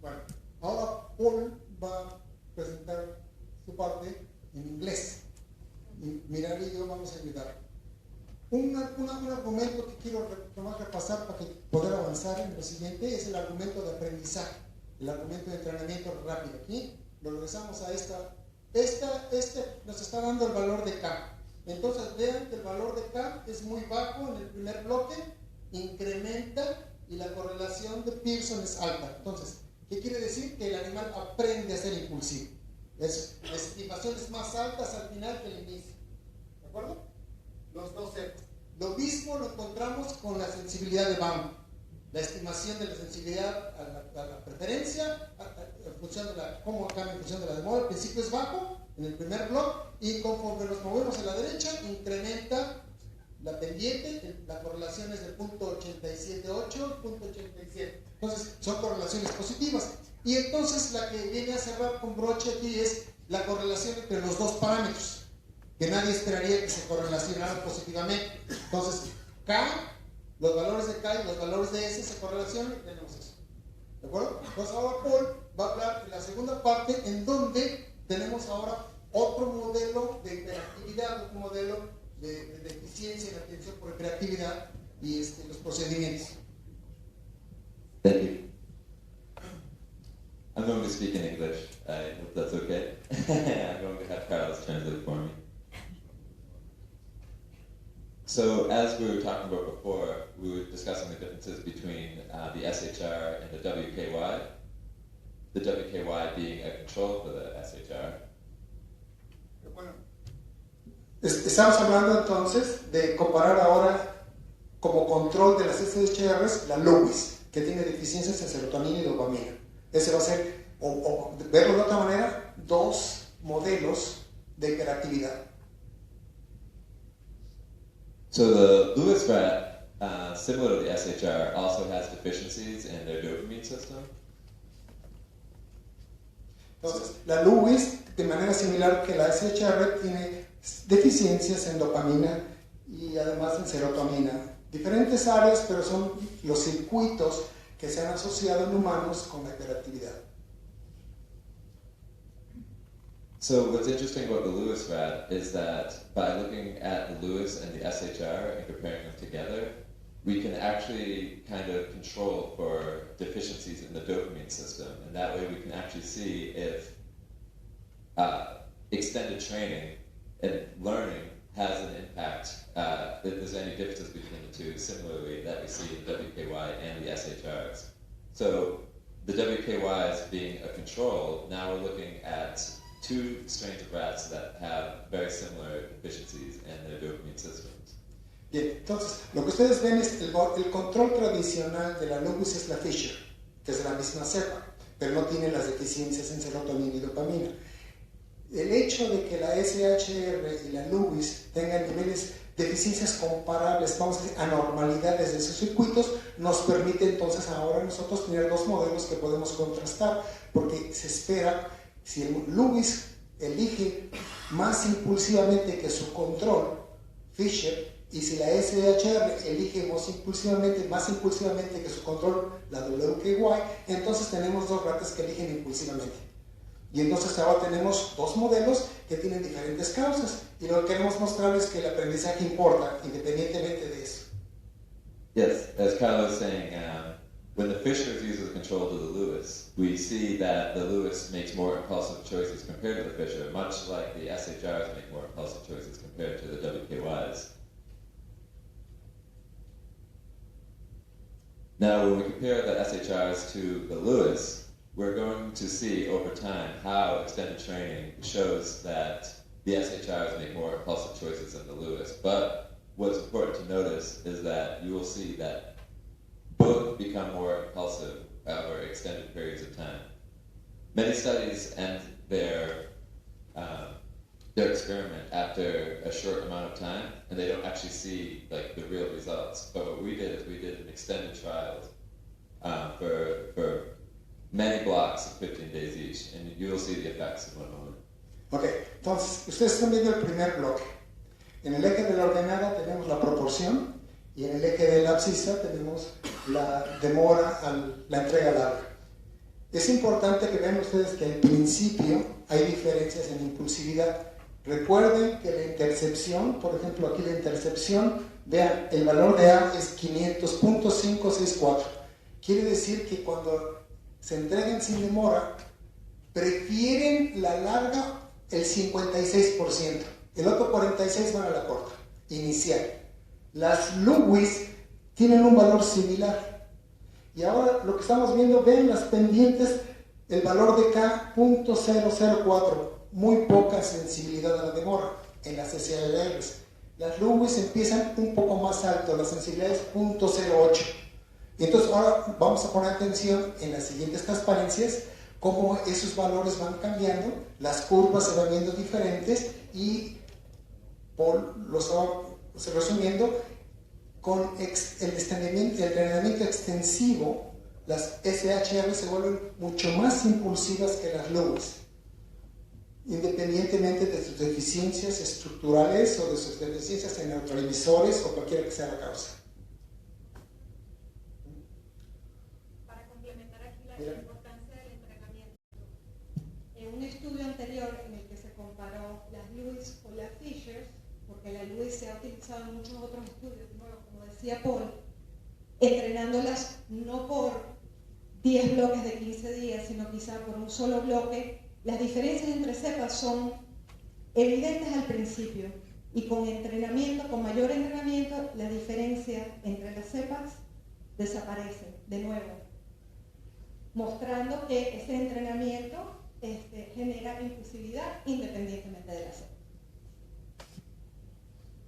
A: Bueno, ahora Paul va a presentar su parte en inglés. Y Mirar y yo vamos a ayudar. Un argumento que quiero repasar para poder avanzar en lo siguiente es el argumento de aprendizaje, el argumento de entrenamiento rápido. Aquí lo regresamos a nos está dando el valor de K. Entonces vean que el valor de K es muy bajo en el primer bloque, incrementa y la correlación de Pearson es alta. Entonces, ¿qué quiere decir? Que el animal aprende a ser impulsivo. estimaciones más altas al final que al inicio. ¿De acuerdo? Los dos cercos. Lo mismo lo encontramos con la sensibilidad de Baum. La estimación de la sensibilidad a la preferencia, en función de cómo cambia en función de la demora. Al principio es bajo, en el primer bloque, y conforme nos movemos a la derecha, incrementa la pendiente, la correlación es del punto 87.8 al punto 87. Entonces, son correlaciones positivas. Y entonces la que viene a cerrar con broche aquí es la correlación entre los dos parámetros, que nadie esperaría que se correlacionaran positivamente. Entonces, K, los valores de K y los valores de S se correlacionan y tenemos eso. ¿De acuerdo? Entonces ahora Paul va a hablar de la segunda parte, en donde tenemos ahora otro modelo de hiperactividad, otro modelo de eficiencia en la atención por hiperactividad y los procedimientos.
C: Thank you. I'm going to speak in English. I hope that's okay. I'm going to have Carlos translate for me. So, as we were talking about before, we were discussing the differences between the SHR and the WKY. The WKY being a control for the SHR.
A: Bueno, estamos hablando entonces de comparar ahora como control de las SHRs la Lewis, que tiene deficiencias en serotonina y dopamina. Ese va a ser, o verlo de otra manera, dos modelos de hiperactividad.
C: So the Lewis rat, similar to the SHR, also has deficiencies in their dopamine system.
A: Entonces, la Lewis, de manera similar que la SHR, tiene deficiencias en dopamina y además en serotonina. Diferentes áreas, pero son los circuitos que se han asociado en humanos con la hiperactividad.
C: So what's interesting about the Lewis rat is that by looking at the Lewis and the SHR and comparing them together, we can actually kind of control for deficiencies in the dopamine system. And that way we can actually see if extended training and learning has an impact, if there's any differences between the two, similarly that we see in WKY and the SHRs. So the WKYs being a control, now we're looking at two strains of rats that have very similar deficiencies in their dopamine systems.
A: Bien, entonces, lo que ustedes ven es el control tradicional de la Lewis es la Fisher, que es de la misma cepa, pero no tiene las deficiencias en serotonina y dopamina. El hecho de que la SHR y la Lewis tengan niveles de deficiencias comparables, vamos a decir, anormalidades de sus circuitos, nos permite entonces ahora nosotros tener dos modelos que podemos contrastar, porque se espera, si el Lewis elige más impulsivamente que su control, Fisher, y si la SHR elige más impulsivamente que su control, la WKY, entonces tenemos dos ratas que eligen impulsivamente. Y entonces ahora tenemos dos modelos que tienen diferentes causas. Y lo que queremos mostrar es que el aprendizaje importa, independientemente de eso.
C: Yes, as Carlos was saying, when the Fisher is used as a control to the Lewis, we see that the Lewis makes more impulsive choices compared to the Fisher, much like the SHRs make more impulsive choices compared to the WKYs. Now, when we compare the SHRs to the Lewis, we're going to see over time how extended training shows that the SHRs make more impulsive choices than the Lewis. But what's important to notice is that you will see that both become more impulsive over extended periods of time. Many studies end their experiment after a short amount of time, and they don't actually see like the real results. But what we did is we did an extended trials for many blocks of 15 days each, and you will see the effects in one moment.
A: Ok, entonces ustedes están viendo el primer bloque. En el eje de la ordenada tenemos la proporción y en el eje de la abscisa tenemos la demora la entrega larga. Es importante que vean ustedes que al principio hay diferencias en impulsividad. Recuerden que la intercepción, por ejemplo aquí la intercepción, vean, el valor de A es 500.564. Quiere decir que cuando se entregan sin demora, prefieren la larga el 56%. El otro 46% van a la corta, inicial. Las Lewis tienen un valor similar. Y ahora lo que estamos viendo, ven las pendientes El valor de K, 0.004, muy poca sensibilidad a la demora en las SHRs. Las Lewis empiezan un poco más alto, la sensibilidad es 0.08. Y entonces ahora vamos a poner atención en las siguientes transparencias, cómo esos valores van cambiando, las curvas se van viendo diferentes y resumiendo, con el entrenamiento extensivo, las SHR se vuelven mucho más impulsivas que las Lewis, independientemente de sus deficiencias estructurales o de sus deficiencias en neurotransmisores o cualquiera que sea la causa.
B: Para complementar aquí la importancia del entrenamiento, en un estudio anterior en el que se comparó las Lewis con las Fishers, porque la Lewis se ha utilizado en muchos otros estudios, bueno, como decía Paul, entrenándolas no por 10 bloques de 15 días, sino quizá por un solo bloque. Las diferencias entre cepas son evidentes al principio y con entrenamiento, con mayor entrenamiento, la diferencia entre las cepas desaparece de nuevo, mostrando que ese entrenamiento genera impulsividad independientemente de la cepa.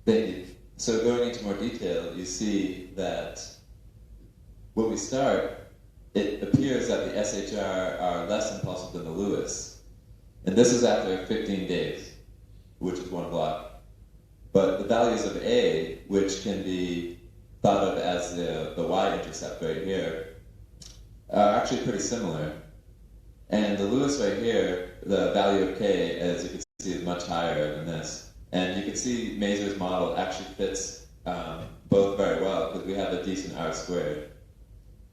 C: Thank you. So going into more detail, you see that when we start, it appears that the SHR are less impulsive than the Lewis. And this is after 15 days, which is one block. But the values of A, which can be thought of as the y-intercept right here, are actually pretty similar. And the Lewis right here, the value of K, as you can see, is much higher than this. And you can see Mazur's model actually fits both very well because we have a decent R squared.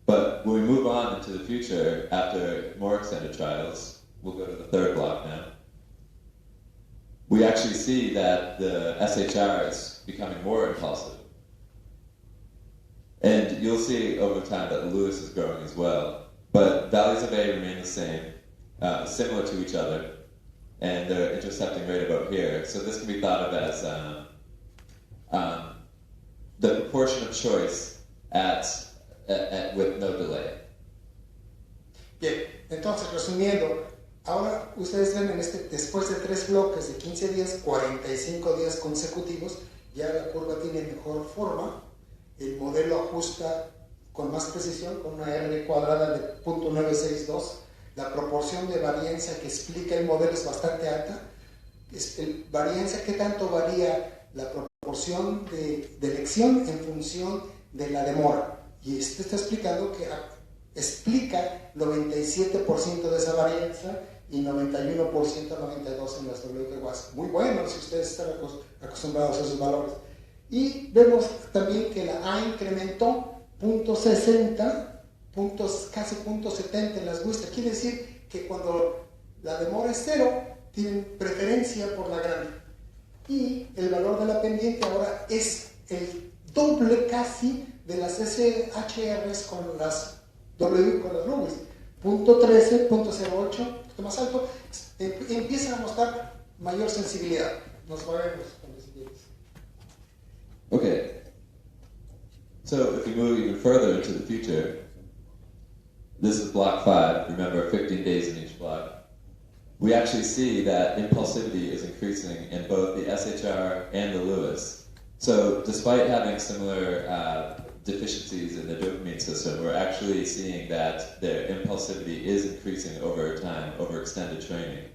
C: But when we move on into the future, after more extended trials, we'll go to the third block now, we actually see that the SHR is becoming more impulsive. And you'll see over time that the Lewis is growing as well. But values of A remain the same, similar to each other, and they're intercepting right about here. So this can be thought of as the proportion of choice with no delay.
A: Bien, entonces resumiendo, ahora ustedes ven después de 3 bloques de 15 días, 45 días consecutivos, ya la curva tiene mejor forma, el modelo ajusta con más precisión, con una R cuadrada de 0.962, la proporción de varianza que explica el modelo es bastante alta. Varianza, ¿qué tanto varía la proporción de elección en función de la demora? Y este está explicando que explica 97% de esa varianza y 91% a 92% en las WQAS. Muy bueno si ustedes están acostumbrados a esos valores. Y vemos también que la A incrementó 0.60, casi 0.70 en las muestras. Quiere decir que cuando la demora es 0, tienen preferencia por la grande. Y el valor de la pendiente ahora es el doble casi de las SHRs con las W con las Lewis. 0.13, 0.08, un poquito más alto, empiezan a mostrar mayor sensibilidad. Nos movemos con los siguientes.
C: Okay. So if we move even further into the future, this is block 5, remember 15 days in each block. We actually see that impulsivity is increasing in both the SHR and the Lewis. So despite having similar deficiencies in the dopamine system, we're actually seeing that their impulsivity is increasing over time, over extended training.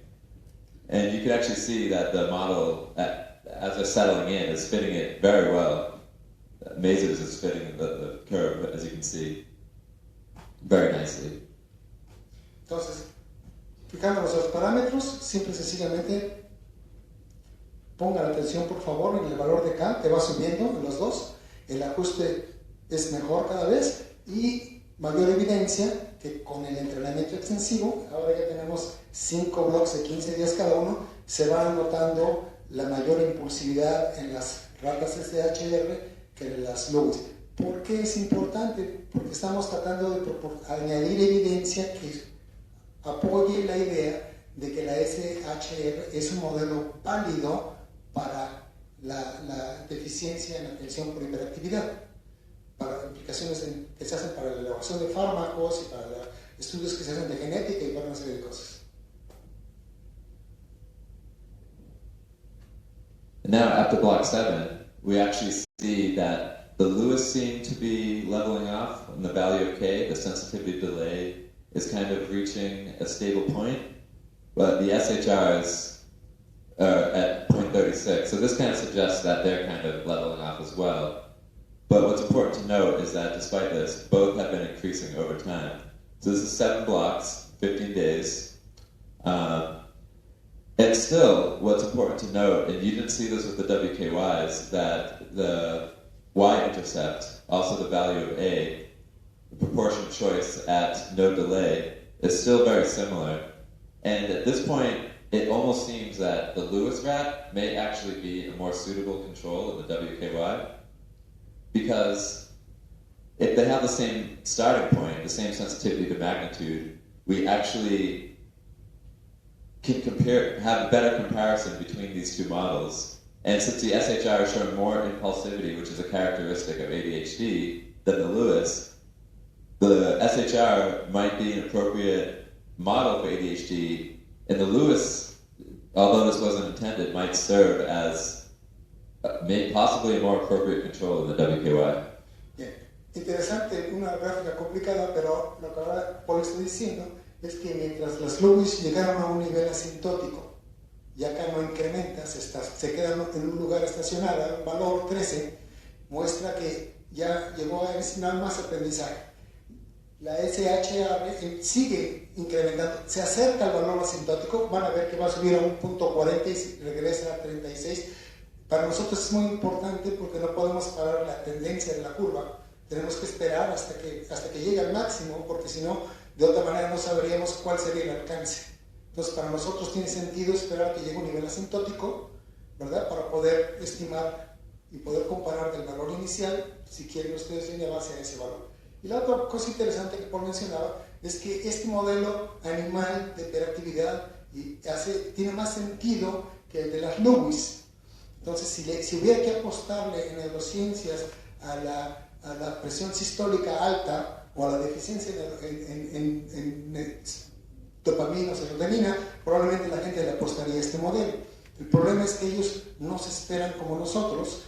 C: And you can actually see that the model, as they're settling in, is fitting it very well. Mazur's is fitting the curve, as you can see, very nicely.
A: Entonces, fijándonos los parámetros, simple y sencillamente pongan atención por favor en el valor de K, que va subiendo en los dos, el ajuste es mejor cada vez y mayor evidencia que con el entrenamiento extensivo, ahora ya tenemos 5 bloques de 15 días cada uno, se va notando la mayor impulsividad en las ratas SHR que en las Lewis. ¿Por qué es importante? Porque estamos tratando de añadir evidencia que apoye la idea de que la SHR es un modelo válido para la deficiencia en atención por hiperactividad, para implicaciones que se hacen para la elaboración de fármacos y para
D: estudios que se hacen de genética y para una serie de cosas.
C: Now, after block 7, we actually see that the Lewis seem to be leveling off, and the value of k, the sensitivity delay, is kind of reaching a stable point, but the SHRs are at 0.36, so this kind of suggests that they're kind of leveling off as well. But what's important to note is that despite this, both have been increasing over time. So this is 7 blocks, 15 days. And still, what's important to note, and you didn't see this with the WKYs, that the y-intercept, also the value of A, the proportion of choice at no delay, is still very similar. And at this point, it almost seems that the Lewis rat may actually be a more suitable control of the WKY, because if they have the same starting point, the same sensitivity to magnitude, we actually can have a better comparison between these two models. And since the SHR is showing more impulsivity, which is a characteristic of ADHD, than the Lewis, the SHR might be an appropriate model for ADHD, and the Lewis, although this wasn't intended, might serve as possibly a more appropriate control of the WKY.
D: Bien, interesante, una gráfica complicada, pero lo que ahora Paul está diciendo es que mientras las Lewis llegaron a un nivel asintótico y acá no incrementa, se queda en un lugar estacionado, el valor 13 muestra que ya llegó a nada más aprendizaje. La SHR sigue incrementando, se acerca al valor asintótico, van a ver que va a subir a un punto 40 y regresa a 36. Para nosotros es muy importante porque no podemos parar la tendencia de la curva, tenemos que esperar hasta que llegue al máximo, porque si no, de otra manera no sabríamos cuál sería el alcance. Entonces, para nosotros tiene sentido esperar que llegue a un nivel asintótico, ¿verdad? Para poder estimar y poder comparar del valor inicial, si quieren ustedes, en base a ese valor. Y la otra cosa interesante que Paul mencionaba es que este modelo animal de hiperactividad tiene más sentido que el de las Lewis. Entonces, si hubiera que apostarle en neurociencias a la presión sistólica alta, o a la deficiencia en dopamina o serotonina, probablemente la gente le apostaría a este modelo. El problema es que ellos no se esperan como nosotros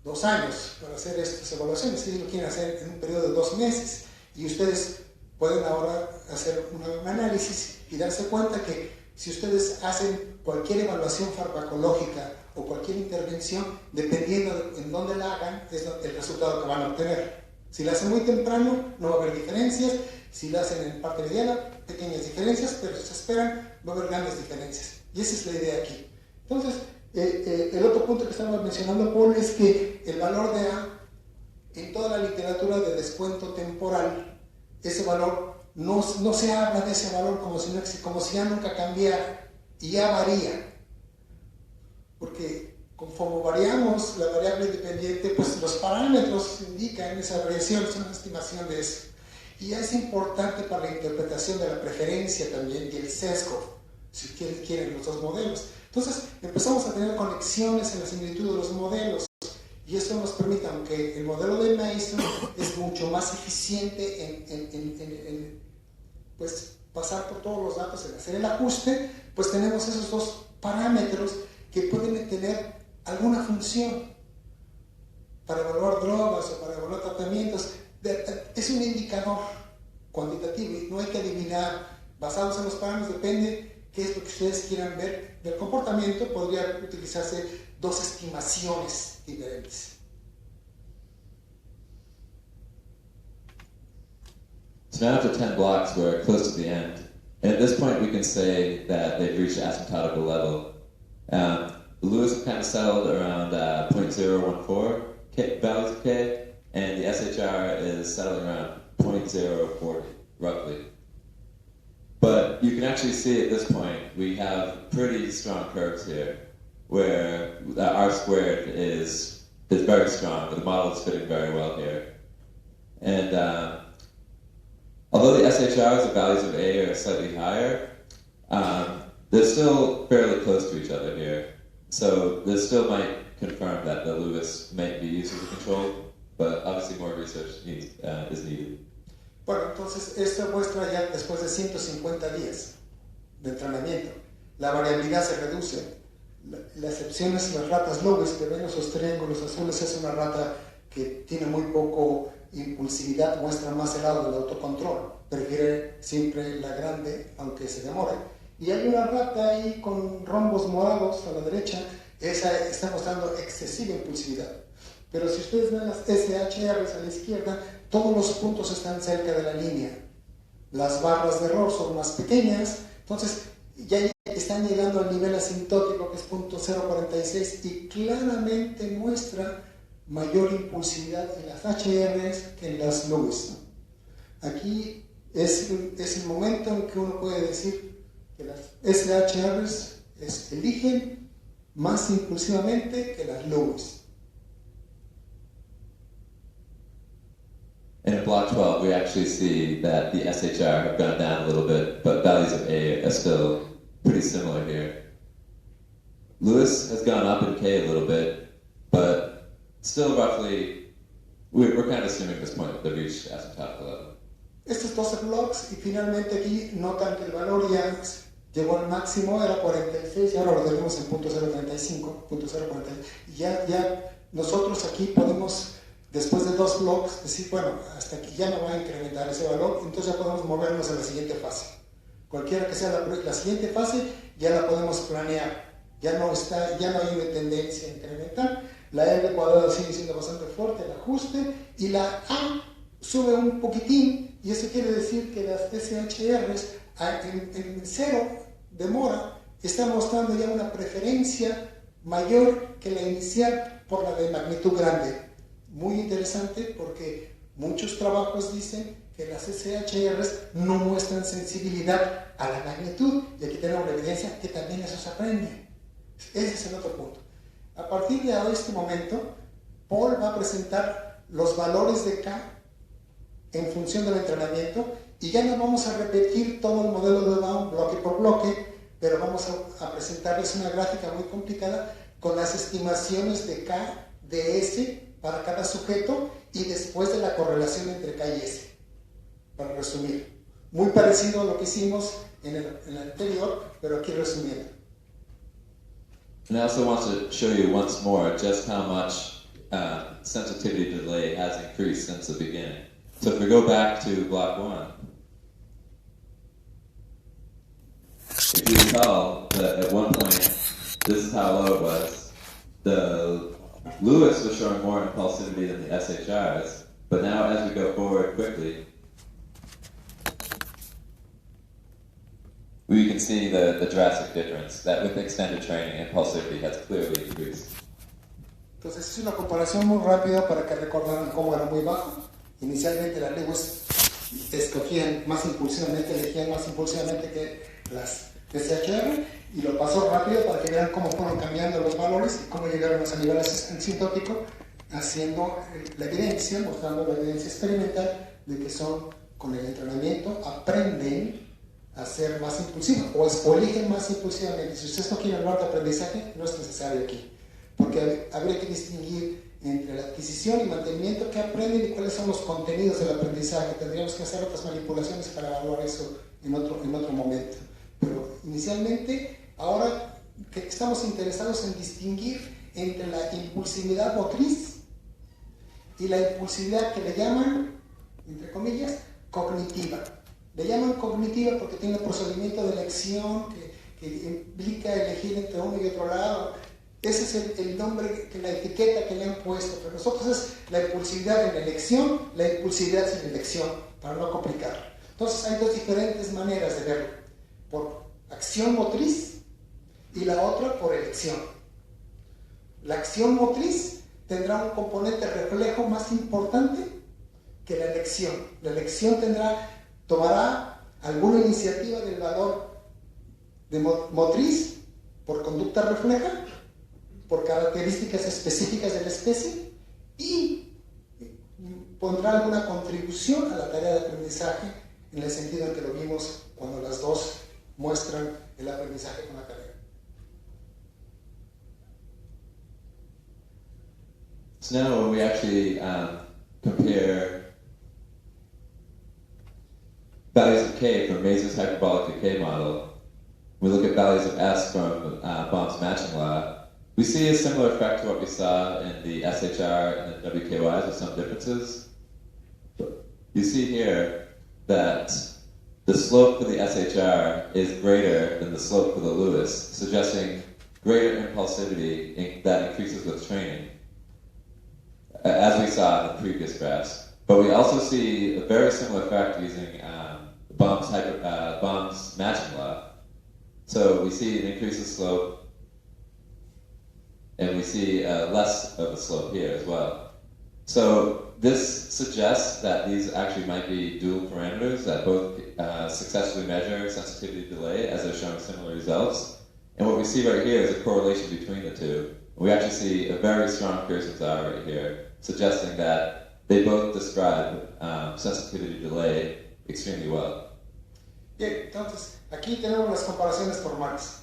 D: 2 años para hacer estas evaluaciones. Ellos lo quieren hacer en un periodo de 2 meses. Y ustedes pueden ahora hacer un análisis y darse cuenta que si ustedes hacen cualquier evaluación farmacológica o cualquier intervención, dependiendo de en dónde la hagan, es el resultado que van a obtener. Si la hacen muy temprano, no va a haber diferencias. Si la hacen en parte mediana, pequeñas diferencias, pero si se esperan, va a haber grandes diferencias. Y esa es la idea aquí. Entonces, el otro punto que estaba mencionando Paul es que el valor de A, en toda la literatura de descuento temporal, ese valor, no se habla de ese valor como si ya nunca cambiara, y ya varía. Porque conforme variamos la variable independiente, pues los parámetros indican esa variación, es una estimación de eso. Y es importante para la interpretación de la preferencia también y el sesgo, si quieren los dos modelos. Entonces empezamos a tener conexiones en la similitud de los modelos, y eso nos permite, aunque el modelo de Mason es mucho más eficiente en pues, pasar por todos los datos, en hacer el ajuste, pues tenemos esos dos parámetros que pueden tener alguna función para evaluar drogas o para evaluar tratamientos. Es un indicador cuantitativo y no hay que adivinar basados en los parámetros, depende qué es lo que ustedes quieran ver del comportamiento. Podría utilizarse 2 estimaciones diferentes.
C: So now after 10 blocks, we're close to the end. And at this point, we can say that they've reached asymptotical level. The Lewis kind of settled around 0.014 values of K, and the SHR is settling around 0.040, roughly. But you can actually see at this point, we have pretty strong curves here, where R squared is very strong, the model is fitting very well here. And although the SHRs, the values of A are slightly higher, they're still fairly close to each other here. So this still might confirm that the Lewis might be used as a control, but obviously more research is needed.
D: Bueno, entonces esto muestra ya después de 150 días de entrenamiento. La variabilidad se reduce. La excepción es las ratas Lewis, que ven esos triángulos azules, es una rata que tiene muy poco impulsividad, muestra más el lado del autocontrol. Prefiere siempre la grande, aunque se demore. Y hay una rata ahí con rombos morados a la derecha, esa está mostrando excesiva impulsividad. Pero si ustedes ven las SHRs a la izquierda, todos los puntos están cerca de la línea. Las barras de error son más pequeñas, entonces ya están llegando al nivel asintótico, que es .046, y claramente muestra mayor impulsividad en las HRs que en las Lewis. Aquí es el momento en que uno puede decir que las SHRs eligen más impulsivamente que las Lewis.
C: And in block 12, we actually see that the SHR have gone down a little bit, but values of A are still pretty similar here. Lewis has gone up in K a little bit, but still roughly, we're kind of assuming at this point that they've reached asymptotic level.
D: Estos 12 blocks, y finalmente aquí notan que el valor ya llegó al máximo, era 46, y ahora lo tenemos en .035, y ya nosotros aquí podemos, después de 2 blocks, decir, bueno, hasta aquí ya no va a incrementar ese valor, entonces ya podemos movernos a la siguiente fase. Cualquiera que sea la siguiente fase, ya la podemos planear. Ya no hay una tendencia a incrementar. La R cuadrada sigue siendo bastante fuerte, el ajuste, y la A sube un poquitín, y eso quiere decir que las SHRs en cero de mora están mostrando ya una preferencia mayor que la inicial por la de magnitud grande. Muy interesante, porque muchos trabajos dicen que las SHRs no muestran sensibilidad a la magnitud, y aquí tenemos la evidencia que también eso se aprende. Ese es el otro punto. A partir de este momento, Paul va a presentar los valores de K en función del entrenamiento, y ya no vamos a repetir todo el modelo de Baum bloque por bloque, pero vamos a presentarles una gráfica muy complicada con las estimaciones de K, de S para cada sujeto, y después de la correlación entre K y S, para resumir. Muy parecido a lo que hicimos en el anterior, pero aquí resumiendo.
C: And I also want to show you once more just how much sensitivity delay has increased since the beginning. So if we go back to block 1, if you recall that at one point, this is how low it was. The Lewis was showing more impulsivity than the SHRs, but now as we go forward quickly, we can see the drastic difference, that with extended training, impulsivity has clearly increased.
D: Entonces es una comparación muy rápida para que recordaran cómo era muy bajo. Inicialmente las Lewis elegían más impulsivamente que las SHR, y lo pasó rápido para que vean cómo fueron cambiando los valores y cómo llegaron a ese nivel asintótico, haciendo la evidencia, mostrando la evidencia experimental de que son, con el entrenamiento, aprenden a ser más impulsivos o eligen más impulsivamente. Si ustedes no quieren hablar de aprendizaje, no es necesario aquí, porque habría que distinguir entre la adquisición y mantenimiento, qué aprenden y cuáles son los contenidos del aprendizaje. Tendríamos que hacer otras manipulaciones para evaluar eso en otro momento. Pero inicialmente, ahora que estamos interesados en distinguir entre la impulsividad motriz y la impulsividad que le llaman, entre comillas, cognitiva. Le llaman cognitiva porque tiene el procedimiento de elección que implica elegir entre uno y otro lado. Ese es el nombre, la etiqueta que le han puesto. Pero nosotros es la impulsividad en elección, la impulsividad sin elección, para no complicarlo. Entonces hay dos diferentes maneras de verlo: por acción motriz y la otra por elección. La acción motriz tendrá un componente reflejo más importante que la elección. La elección tomará alguna iniciativa del valor de motriz por conducta refleja, por características específicas de la especie, y pondrá alguna contribución a la tarea de aprendizaje, en el sentido en que lo vimos cuando las dos muestran el aprendizaje con la tarea.
C: So now when we actually compare values of K from Mazur's hyperbolic decay model, we look at values of S from Bohm's matching law, we see a similar effect to what we saw in the SHR and the WKYs with some differences. You see here that the slope for the SHR is greater than the slope for the Lewis, suggesting greater impulsivity that increases with training, as we saw in the previous graphs. But we also see a very similar effect using Bohm's matching law. So we see an increase in slope, and we see less of a slope here as well. So this suggests that these actually might be dual parameters that both successfully measure sensitivity delay as they're showing similar results. And what we see right here is a correlation between the two. We actually see a very strong Pearson's R right here, suggesting that they both describe sensitivity delay extremely well.
D: Bien, entonces aquí tenemos las comparaciones formales.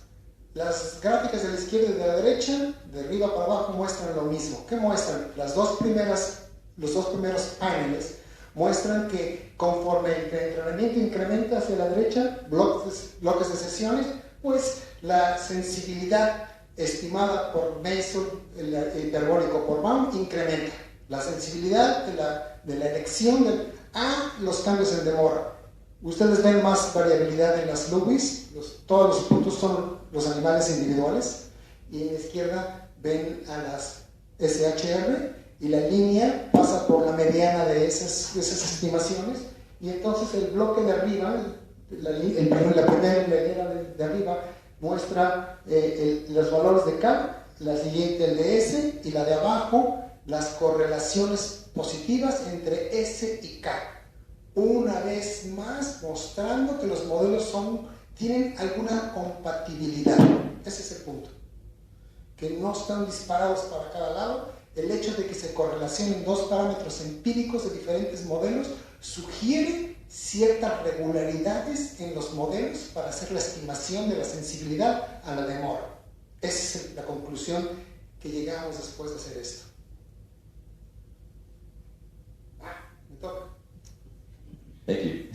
D: Las gráficas de la izquierda y de la derecha, de arriba para abajo, muestran lo mismo. ¿Qué muestran? Los dos primeros paneles muestran que conforme el entrenamiento incrementa hacia la derecha, bloques de sesiones, pues la sensibilidad estimada por Mazur, el hiperbólico por Bohm, incrementa. La sensibilidad de la elección a los cambios en demora. Ustedes ven más variabilidad en las Lewis, todos los puntos son los animales individuales, y en la izquierda ven a las SHR, y la línea pasa por la mediana de esas estimaciones, y entonces el bloque de arriba, la primera hilera de arriba, muestra los valores de K, la siguiente el de S, y la de abajo las correlaciones positivas entre S y K. Una vez más mostrando que los modelos tienen alguna compatibilidad. Ese es el punto. Que no están disparados para cada lado. El hecho de que se correlacionen dos parámetros empíricos de diferentes modelos sugiere ciertas regularidades en los modelos para hacer la estimación de la sensibilidad a la demora. Esa es la conclusión que llegamos después de hacer esto. Me toca.
C: Thank you.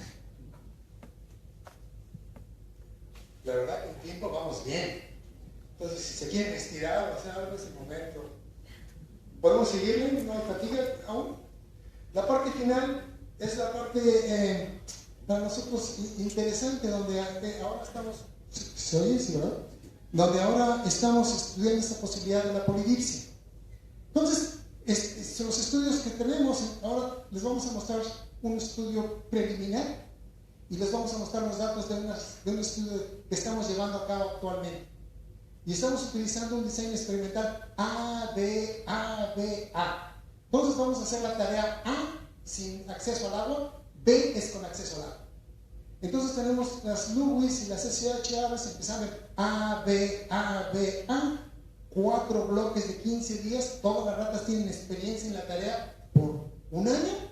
D: La verdad que en tiempo vamos bien. Entonces, si se quieren estirar o hacer algo, es el momento. ¿Podemos seguirle? ¿No hay fatiga aún? La parte final es la parte para nosotros interesante, donde ahora estamos... ¿Se oye? Sí, ¿verdad? Donde ahora estamos estudiando esta posibilidad de la polidipsia. Entonces, los estudios que tenemos, ahora les vamos a mostrar un estudio preliminar y les vamos a mostrar los datos de un estudio que estamos llevando a cabo actualmente. Y estamos utilizando un diseño experimental A, B, A, B, A. Entonces vamos a hacer la tarea A sin acceso al agua, B es con acceso al agua. Entonces tenemos las Lewis y las SHRs empezando en A, B, A, B, A. 4 bloques de 15 días, todas las ratas tienen experiencia en la tarea por un año.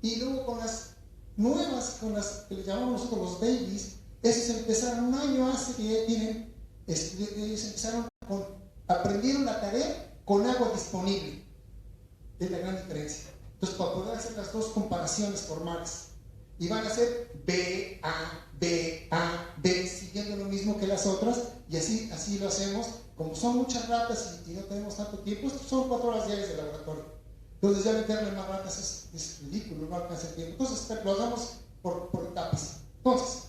D: Y luego con las nuevas, con las que le llamamos nosotros los babies, esos empezaron un año hace que ya tienen, ellos empezaron aprendieron la tarea con agua disponible. Es la gran diferencia. Entonces, para poder hacer las dos comparaciones formales, y van a hacer B, A, B, A, B, siguiendo lo mismo que las otras, y así lo hacemos. Como son muchas ratas y no tenemos tanto tiempo, son 4 horas diarias de laboratorio. Entonces ya meterle más ratas es ridículo, no alcanza el tiempo. Entonces lo hagamos por etapas. Entonces,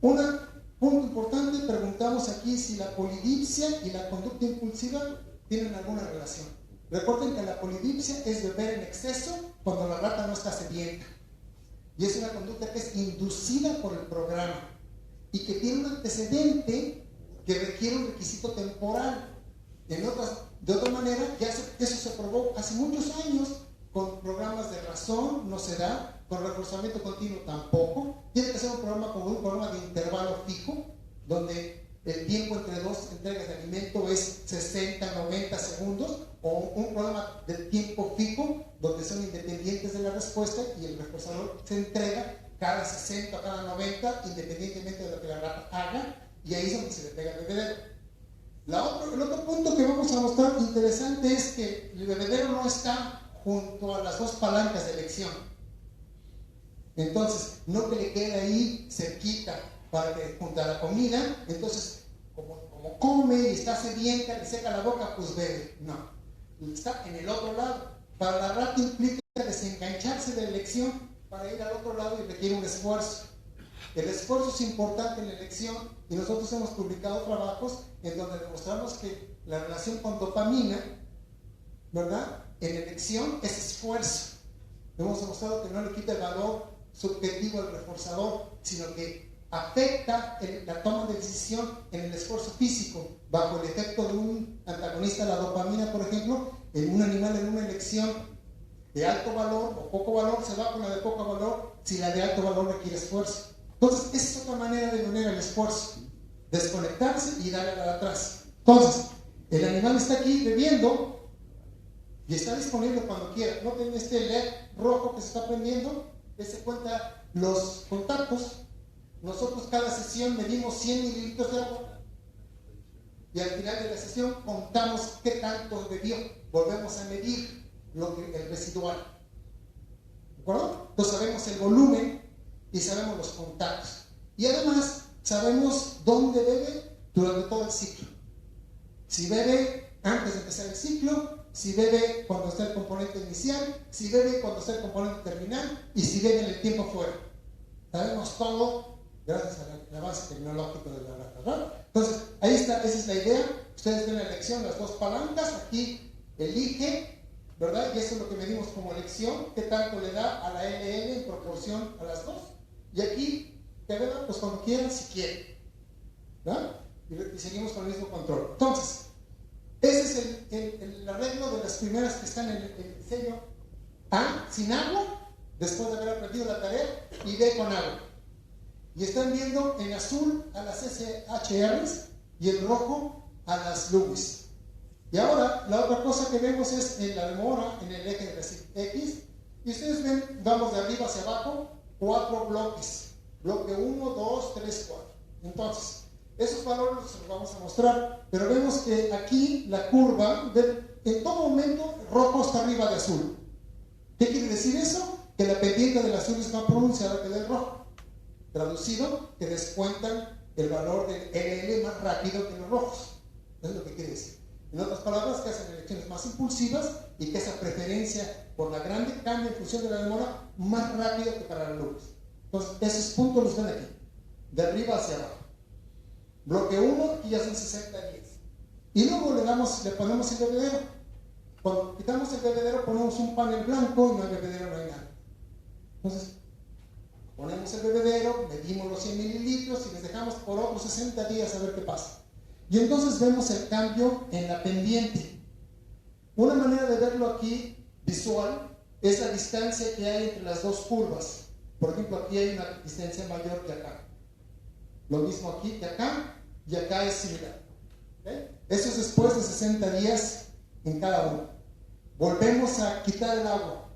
D: un punto importante, preguntamos aquí si la polidipsia y la conducta impulsiva tienen alguna relación. Recuerden que la polidipsia es beber en exceso cuando la rata no está sedienta. Y es una conducta que es inducida por el programa y que tiene un antecedente que requiere un requisito temporal. De otra manera, eso se probó hace muchos años con programas de razón, no se da, con reforzamiento continuo tampoco. Tiene que ser un programa como un programa de intervalo fijo, donde el tiempo entre dos entregas de alimento es 60, 90 segundos, o un programa de tiempo fijo, donde son independientes de la respuesta y el reforzador se entrega cada 60 o cada 90, independientemente de lo que la rata haga, y ahí es donde se le pega el bebedero. El otro punto que vamos a mostrar interesante es que el bebedero no está junto a las dos palancas de elección.
A: Entonces, no que le quede ahí cerquita para que junto a la comida, entonces, como come y está sedienta, le seca la boca, pues bebe. No, está en el otro lado. Para la rata implica desengancharse de la elección para ir al otro lado y requiere un esfuerzo. El esfuerzo es importante en la elección y nosotros hemos publicado trabajos en donde demostramos que la relación con dopamina, ¿verdad? En elección es esfuerzo. Hemos demostrado que no le quita el valor subjetivo al reforzador, sino que afecta la toma de decisión en el esfuerzo físico, bajo el efecto de un antagonista a la dopamina, por ejemplo, en un animal en una elección de alto valor o poco valor, se va con la de poco valor si la de alto valor requiere esfuerzo. Entonces, esa es otra manera de poner el esfuerzo, desconectarse y darle a la atrás. Entonces, el animal está aquí bebiendo y está disponible cuando quiera. Noten este LED rojo que se está prendiendo, que se cuenta los contactos. Nosotros cada sesión medimos 100 mililitros de agua y al final de la sesión contamos qué tanto bebió. Volvemos a medir el residual. ¿De acuerdo? Entonces sabemos el volumen y sabemos los contactos. Y además sabemos dónde bebe durante todo el ciclo. Si bebe antes de empezar el ciclo, si bebe cuando está el componente inicial, si bebe cuando está el componente terminal y si bebe en el tiempo fuera. Sabemos todo gracias al avance tecnológico de la rata, ¿verdad? Entonces, ahí está, esa es la idea. Ustedes ven la elección, las dos palancas, aquí elige, ¿verdad? Y eso es lo que medimos como elección, qué tanto le da a la LL en proporción a las dos. Y aquí, que beba, pues cuando quieran, si quieren, ¿verdad? Y seguimos con el mismo control. Entonces, ese es el arreglo de las primeras que están en el sello A, sin agua, después de haber aprendido la tarea, y B, con agua. Y están viendo en azul a las SHRs y en rojo a las Lewis. Y ahora, la otra cosa que vemos es en la demora, en el eje de X. Y ustedes ven, vamos de arriba hacia abajo, 4 bloques. Bloque 1, 2, 3, 4. Entonces, esos valores los vamos a mostrar. Pero vemos que aquí la curva, en todo momento, rojo está arriba de azul. ¿Qué quiere decir eso? Que la pendiente del azul es más pronunciada que del rojo. Traducido, que descuentan el valor del LL más rápido que los rojos. Eso es lo que quiere decir. En otras palabras, que hacen elecciones más impulsivas y que esa preferencia por la grande cambia en función de la demora más rápido que para la luz. Entonces, esos puntos los ven aquí, de arriba hacia abajo. Bloque 1 y ya son 60-10. Y luego le ponemos el bebedero. Cuando quitamos el bebedero, ponemos un panel blanco y no hay bebedero, no hay nada. Entonces, ponemos el bebedero, medimos los 100 mililitros y les dejamos por otros 60 días a ver qué pasa. Y entonces vemos el cambio en la pendiente. Una manera de verlo aquí, visual, es la distancia que hay entre las dos curvas. Por ejemplo, aquí hay una distancia mayor que acá. Lo mismo aquí que acá, y acá es similar. ¿Okay? Eso es después de 60 días en cada uno. Volvemos a quitar el agua.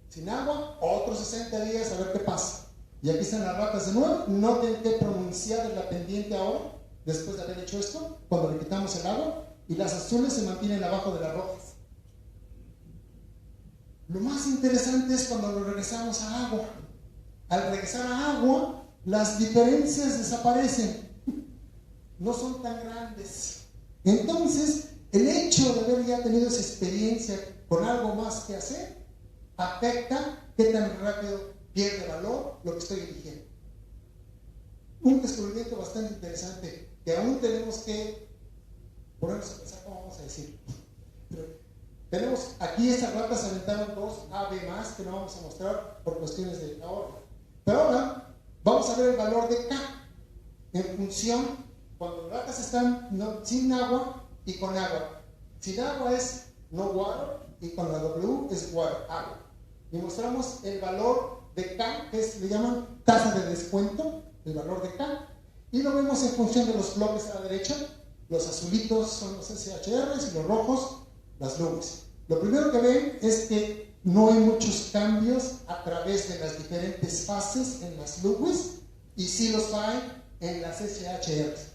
A: Sin agua, otros 60 días a ver qué pasa. Y aquí están las ratas de nuevo. Noten qué pronunciada es la pendiente ahora, después de haber hecho esto, cuando le quitamos el agua, y las azules se mantienen abajo de las rojas. Lo más interesante es cuando lo regresamos a agua. Al regresar a agua, las diferencias desaparecen. No son tan grandes. Entonces, el hecho de haber ya tenido esa experiencia con algo más que hacer, afecta qué tan rápido pierde valor lo que estoy eligiendo. Un descubrimiento bastante interesante que aún tenemos que ponernos a pensar cómo vamos a decirlo. Pero tenemos aquí, estas ratas se aventaron 2 AB más que no vamos a mostrar por cuestiones de ahorro. Pero ahora vamos a ver el valor de K en función cuando las ratas están sin agua y con agua. Sin agua es no water y con la W es water, agua. Y mostramos el valor de K, que le llaman tasa de descuento, el valor de K, y lo vemos en función de los bloques a la derecha. Los azulitos son los SHRs y los rojos las Lewis. Lo primero que ven es que no hay muchos cambios a través de las diferentes fases en las Lewis, y sí los hay en las SHRs.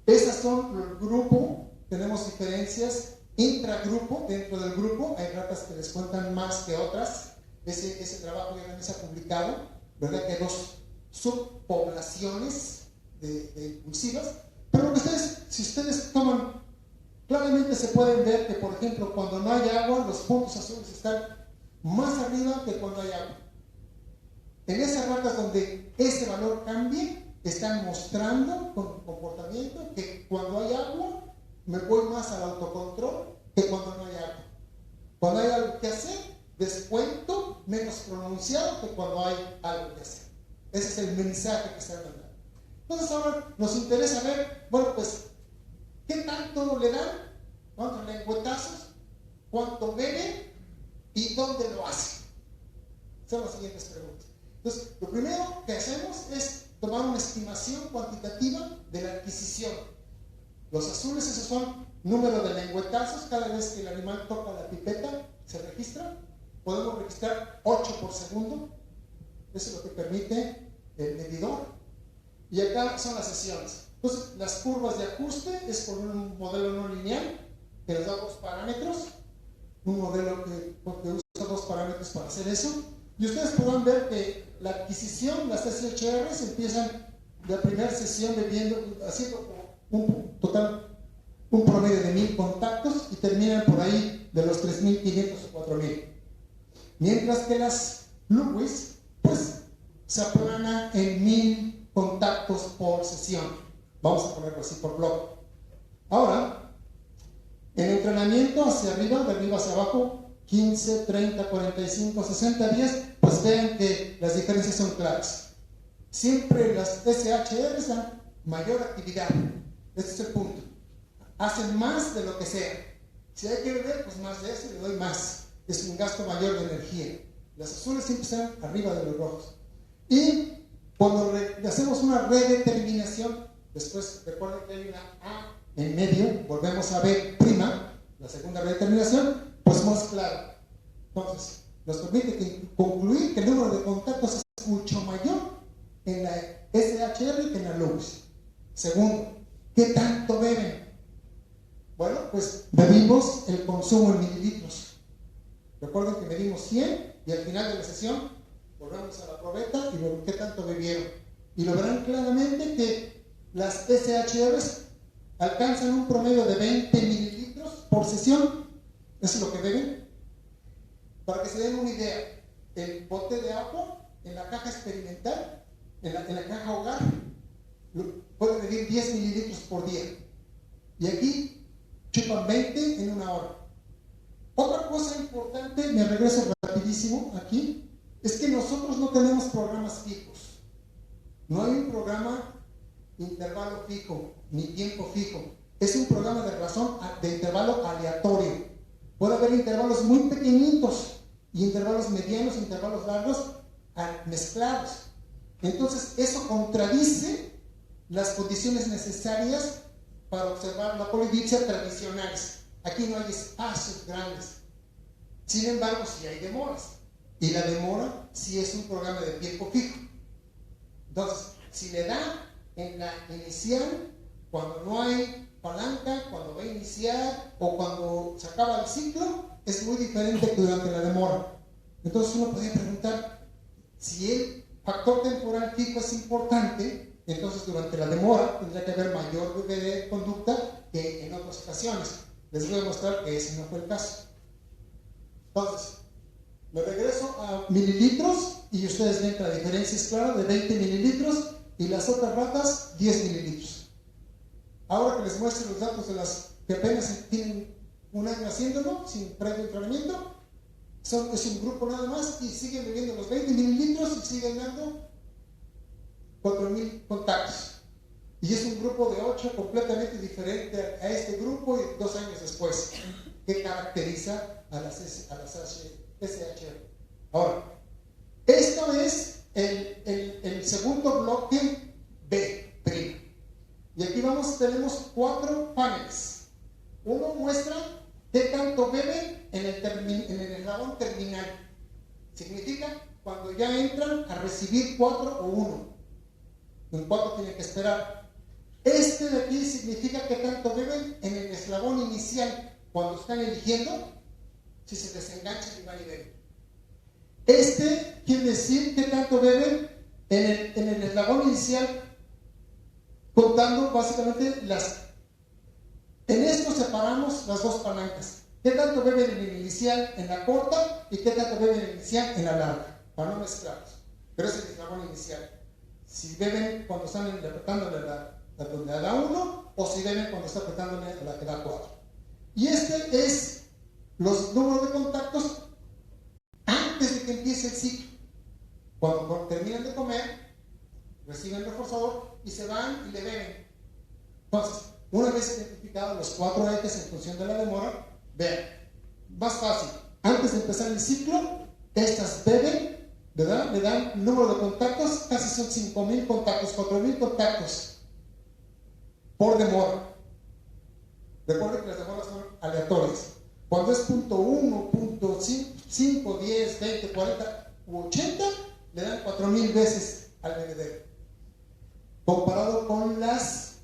A: Esas son el grupo, tenemos diferencias intragrupo, dentro del grupo hay ratas que descuentan más que otras. ese trabajo ya también se ha publicado, ¿verdad? Que hay 2 subpoblaciones de impulsivas, pero si ustedes toman, claramente se pueden ver que, por ejemplo, cuando no hay agua, los puntos azules están más arriba que cuando hay agua. En esas ratas donde ese valor cambia, están mostrando con comportamiento que cuando hay agua, me voy más al autocontrol que cuando no hay agua. Cuando hay algo que hacer, descuento menos pronunciado que cuando hay algo que hacer. Ese es el mensaje que están dando. Entonces ahora nos interesa ver, bueno, pues, ¿qué tanto le dan? ¿Cuántos lengüetazos? ¿Cuánto beben? ¿Y dónde lo hacen? Son las siguientes preguntas. Entonces, lo primero que hacemos es tomar una estimación cuantitativa de la adquisición. Los azules, esos son número de lengüetazos. Cada vez que el animal toca la pipeta, se registra. Podemos registrar 8 por segundo. Eso es lo que permite el medidor. Y acá son las sesiones. Entonces, las curvas de ajuste es con un modelo no lineal que nos da 2 parámetros. Un modelo que usa 2 parámetros para hacer eso. Y ustedes podrán ver que la adquisición, las SHRs empiezan la primera sesión haciendo un promedio de 1000 contactos y terminan por ahí de los 3500 o 4000. Mientras que las Lewis, pues, se aplanan en 1000 contactos por sesión. Vamos a ponerlo así por bloque. Ahora, en entrenamiento hacia arriba, de arriba hacia abajo, 15, 30, 45, 60 días, pues vean que las diferencias son claras. Siempre las SHRs dan mayor actividad. Este es el punto. Hacen más de lo que sea. Si hay que beber, pues más de eso le doy más. Es un gasto mayor de energía. Las azules siempre están arriba de los rojos. Y cuando hacemos una redeterminación, después recuerden que hay una A en medio, volvemos a B', la segunda redeterminación, pues más claro. Entonces, nos permite concluir que el número de contactos es mucho mayor en la SHR que en la Lewis. Segundo, ¿qué tanto beben? Bueno, pues medimos el consumo en mililitros. Recuerden que medimos 100 y al final de la sesión volvemos a la probeta y vemos qué tanto bebieron. Y lo verán claramente que las SHRs alcanzan un promedio de 20 mililitros por sesión. Eso es lo que beben. Para que se den una idea, el bote de agua en la caja experimental, en la caja hogar, puede medir 10 mililitros por día. Y aquí chupan 20 en una hora. Otra cosa importante, me regreso rapidísimo aquí, es que nosotros no tenemos programas fijos. No hay un programa intervalo fijo, ni tiempo fijo. Es un programa de intervalo aleatorio. Puede haber intervalos muy pequeñitos y intervalos medianos, intervalos largos mezclados. Entonces, eso contradice las condiciones necesarias para observar la polidipsia tradicionales. Aquí no hay espacios grandes. Sin embargo, sí hay demoras. Y la demora sí es un programa de tiempo fijo. Entonces, si le da en la inicial, cuando no hay palanca, cuando va a iniciar o cuando se acaba el ciclo, es muy diferente que durante la demora. Entonces uno podría preguntar, si el factor temporal fijo es importante, entonces durante la demora tendría que haber mayor de conducta que en otras ocasiones. Les voy a mostrar que ese no fue el caso. Entonces, me regreso a mililitros y ustedes ven que la diferencia es clara, de 20 mililitros y las otras ratas 10 mililitros. Ahora que les muestre los datos de las que apenas tienen un año haciéndolo, sin previo entrenamiento, es un grupo nada más y siguen bebiendo los 20 mililitros y siguen dando 4,000 contactos. Y es un grupo de 8 completamente diferente a este grupo y 2 años después, que caracteriza a las SHR. Ahora, esto es el segundo bloque B'. Y aquí tenemos 4 paneles. Uno muestra qué tanto beben en el eslabón terminal. Significa cuando ya entran a recibir 4 o 1. En 4 tienen que esperar. Este de aquí significa qué tanto beben en el eslabón inicial, cuando están eligiendo si se desenganchan y van y beben. Este quiere decir qué tanto beben en el eslabón inicial, contando básicamente en esto separamos las dos palancas. ¿Qué tanto beben en el inicial en la corta y qué tanto beben en el inicial en la larga? Para no mezclarlos. Pero es el eslabón inicial. Si beben cuando están apretándole donde da 1 o si beben cuando está apretándole a la que da 4. Y este es los números de contactos antes de que empiece el ciclo. Cuando terminan de comer, reciben el reforzador y se van y le beben. Entonces, una vez identificados los 4 ejes en función de la demora, vean, más fácil, antes de empezar el ciclo, estas beben, ¿verdad? Le dan número de contactos, casi son 5,000 contactos, 4,000 contactos por demora. Recuerden que las demoras son aleatorias. Cuando es .1, .5, 10, 20, 40 u 80, le dan 4,000 veces al bebedero. Comparado con las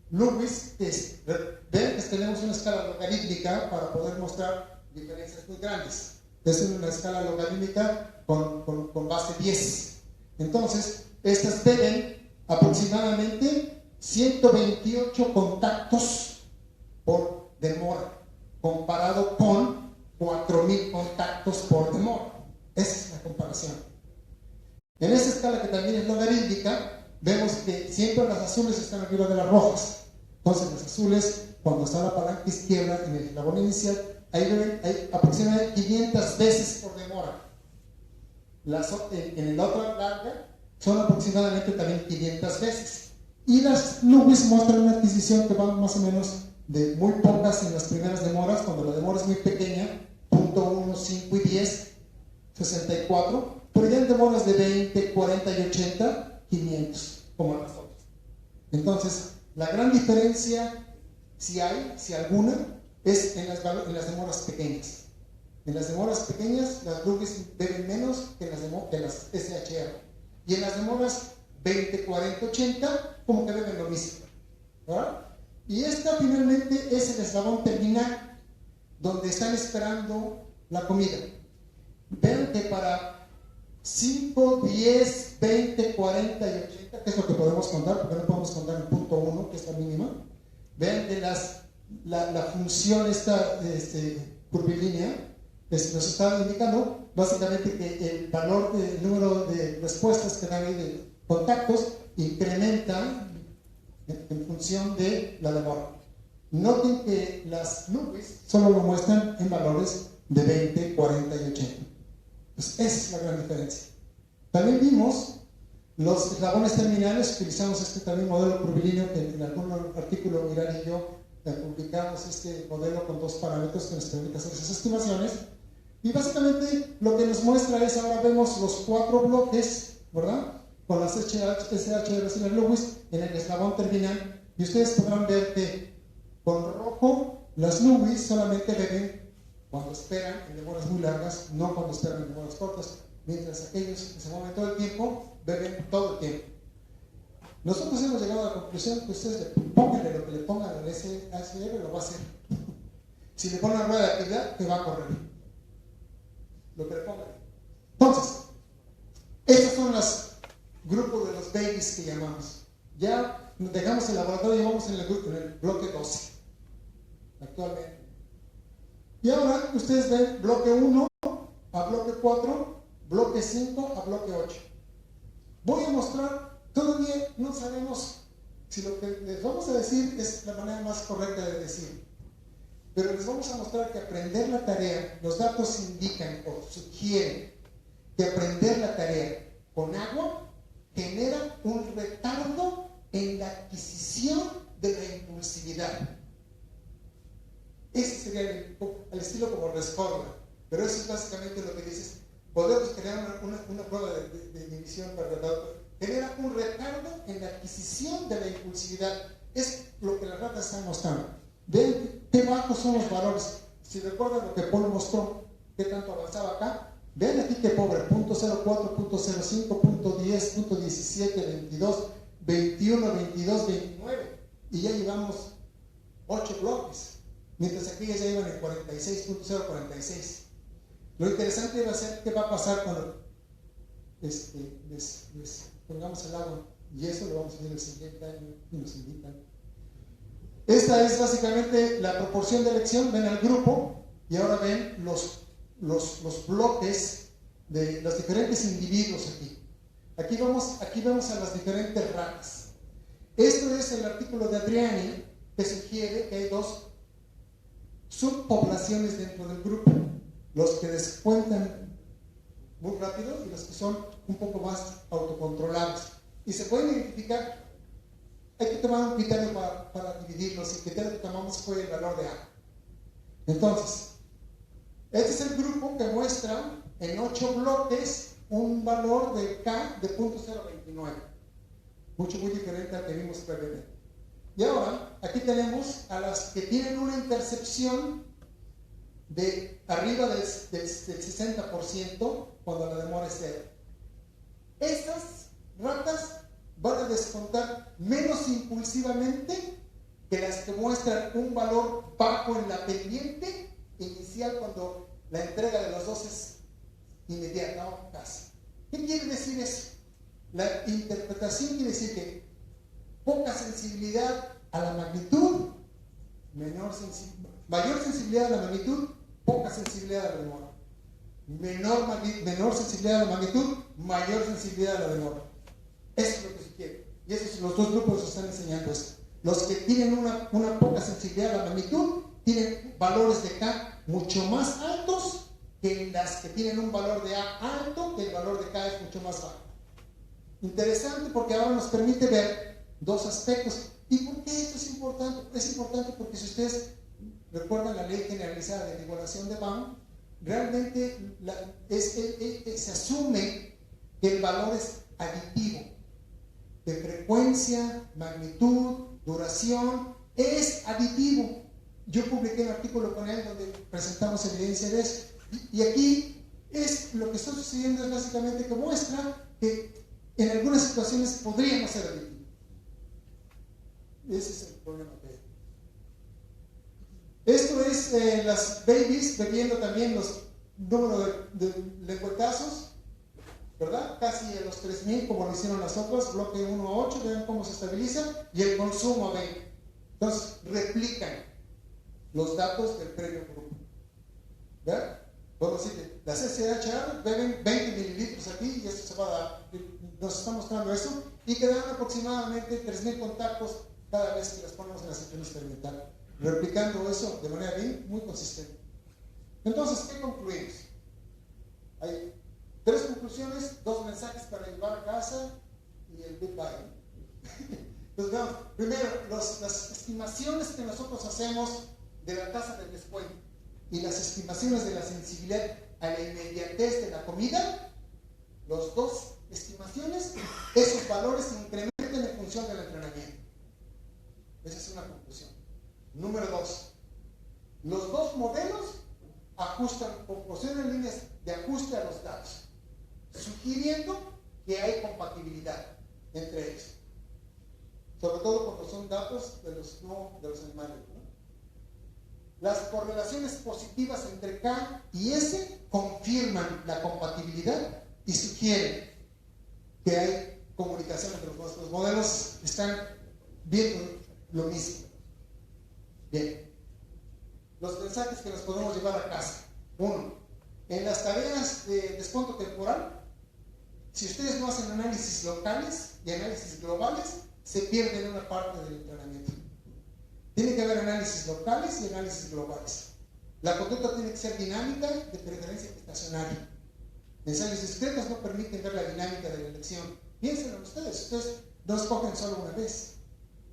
A: Lewis, ven que tenemos una escala logarítmica para poder mostrar diferencias muy grandes. Es una escala logarítmica con base 10. Entonces, estas beben aproximadamente 128 contactos por demora, comparado con 4,000 contactos por demora. Esa es la comparación. En esa escala, que también es logarítmica, vemos que siempre las azules están arriba de las rojas. Entonces, las azules, cuando está la palanca izquierda en el eslabón inicial, hay aproximadamente 500 veces por demora. En la otra larga son aproximadamente también 500 veces. Y las nubes muestran una adquisición que va más o menos de muy pocas en las primeras demoras, cuando la demora es muy pequeña, 0.1, 5 y 10, 64, pero ya en demoras de 20, 40 y 80, 500, como las otras. Entonces, la gran diferencia, si alguna, es en las demoras pequeñas. En las demoras pequeñas, las nubes beben menos que las SHR. Y en las demoras 20, 40, 80, como que beben lo mismo. ¿Verdad? Y esta finalmente es el eslabón terminal, donde están esperando la comida. Vean que para 5, 10, 20, 40 y 80, que es lo que podemos contar, porque no podemos contar el .1, que es la mínima. Vean que la función esta curvilínea nos está indicando básicamente que el valor del número de respuestas que dan ahí de contactos incrementa en función de la demora. Noten que las nubes solo lo muestran en valores de 20, 40 y 80. Pues esa es la gran diferencia. También vimos los eslabones terminales. Utilizamos también modelo curvilíneo, que en algún artículo Irán y yo publicamos este modelo con 2 parámetros que nos permiten hacer esas estimaciones. Y básicamente lo que nos muestra es, ahora vemos los 4 bloques, ¿verdad?, con las SHR y las Lewis en el eslabón terminal, y ustedes podrán ver que con rojo las Lewis solamente beben cuando esperan en demoras muy largas, no cuando esperan en demoras cortas, mientras aquellos que se mueven todo el tiempo beben todo el tiempo. Nosotros hemos llegado a la conclusión que ustedes pónganle lo que le pongan al SHR, lo va a hacer. Si le ponen una rueda de actividad, te va a correr. Lo que le pongan. Entonces, estos son los grupos de los babies que llamamos. Ya dejamos el laboratorio y vamos en el bloque 12 actualmente. Y ahora ustedes ven bloque 1 a bloque 4, bloque 5 a bloque 8. Voy a mostrar, todavía no sabemos si lo que les vamos a decir es la manera más correcta de decir, pero les vamos a mostrar que aprender la tarea, los datos indican o sugieren que aprender la tarea con agua genera un retardo en la adquisición de la impulsividad. Ese sería el estilo como rescorda, pero eso es básicamente lo que dices. Podemos crear una prueba de división para el dato. Genera un retardo en la adquisición de la impulsividad. Es lo que las ratas están mostrando. Ven qué bajos son los valores. Si recuerdan lo que Paul mostró, qué tanto avanzaba acá, ven aquí qué pobre, 0.04, 0.05, 0.10, 0.17, 22, 21, 22, 29, y ya llevamos 8 bloques, mientras aquí ya llevan el 46.046. Lo interesante va a ser qué va a pasar cuando les pongamos el agua, y eso lo vamos a ver el siguiente año y nos invitan. Esta es básicamente la proporción de elección. Ven al grupo y ahora ven los bloques de los diferentes individuos aquí. Aquí vemos a las diferentes ramas. Esto es el artículo de Adriani que sugiere que hay dos subpoblaciones dentro del grupo: los que descuentan muy rápido y los que son un poco más autocontrolados. Y se pueden identificar. Hay que tomar un criterio para dividirlos. El criterio que tomamos fue el valor de A. Entonces, este es el grupo que muestra en 8 bloques un valor de K de 0.029. Muy diferente al que vimos previamente. Y ahora, aquí tenemos a las que tienen una intercepción de arriba del 60% cuando la demora es 0. Estas ratas van a descontar menos impulsivamente que las que muestran un valor bajo en la pendiente inicial cuando la entrega de los dos es inmediata, ¿no? Casi. ¿Qué quiere decir eso? La interpretación quiere decir que poca sensibilidad a la magnitud, mayor sensibilidad a la magnitud, poca sensibilidad a la demora. Menor sensibilidad a la magnitud, mayor sensibilidad a la demora. Eso es lo que se quiere. Y esos los dos grupos están enseñando esto. Los que tienen una poca sensibilidad a la magnitud tienen valores de K mucho más altos que las que tienen un valor de A alto, que el valor de K es mucho más bajo. Interesante porque ahora nos permite ver dos aspectos. ¿Y por qué esto es importante? Es importante porque si ustedes recuerdan la ley generalizada de igualación de Baum, realmente se asume que el valor es aditivo, de frecuencia, magnitud, duración, es aditivo. Yo publiqué un artículo con él donde presentamos evidencia de eso. Y aquí es lo que está sucediendo, es básicamente que muestra que en algunas situaciones podríamos ser aditivos. Ese es el problema que hay. Esto es las babies bebiendo también los números de lengüetazos, ¿verdad? Casi a los 3.000 como lo hicieron las otras, bloque 1 a 8, vean cómo se estabiliza, y el consumo a 20. Entonces, replican los datos del previo grupo. ¿Verdad? Bueno, sí, las SHR beben 20 mililitros aquí y esto se va a dar. Nos está mostrando eso y quedan aproximadamente 3.000 contactos cada vez que las ponemos en la sección experimental, replicando eso de manera bien, muy consistente. Entonces, ¿qué concluimos? Hay 3 conclusiones, 2 mensajes para llevar a casa y el goodbye. Entonces, veamos, primero, las estimaciones que nosotros hacemos de la tasa de descuento y las estimaciones de la sensibilidad a la inmediatez de la comida, las dos estimaciones, esos valores se incrementan en función del entrenamiento. Esa es una conclusión. Número 2, los dos modelos proporcionan líneas de ajuste a los datos, sugiriendo que hay compatibilidad entre ellos, sobre todo cuando son datos de los animales, ¿no? Las correlaciones positivas entre K y S confirman la compatibilidad y sugieren que hay comunicación entre los dos. Los modelos están viendo lo mismo. Bien. Los mensajes que nos podemos llevar a casa. 1. En las tareas de descuento temporal, si ustedes no hacen análisis locales y análisis globales, se pierden una parte del entrenamiento. Tiene que haber análisis locales y análisis globales. La conducta tiene que ser dinámica, de preferencia estacionaria. Ensayos discretos no permiten ver la dinámica de la elección. Piénsenlo ustedes no escogen solo una vez.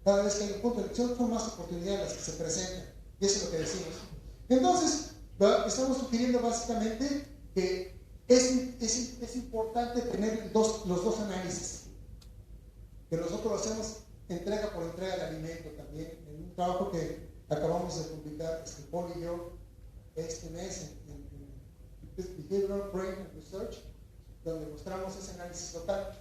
A: Cada vez que hay un punto de elección, son más oportunidades las que se presentan. Y eso es lo que decimos. Entonces, estamos sugiriendo básicamente que es importante tener los dos análisis. Que nosotros hacemos entrega por entrega de alimento también, en un trabajo que acabamos de publicar, Paul y yo, este mes en Behavioral Brain Research, donde mostramos ese análisis local.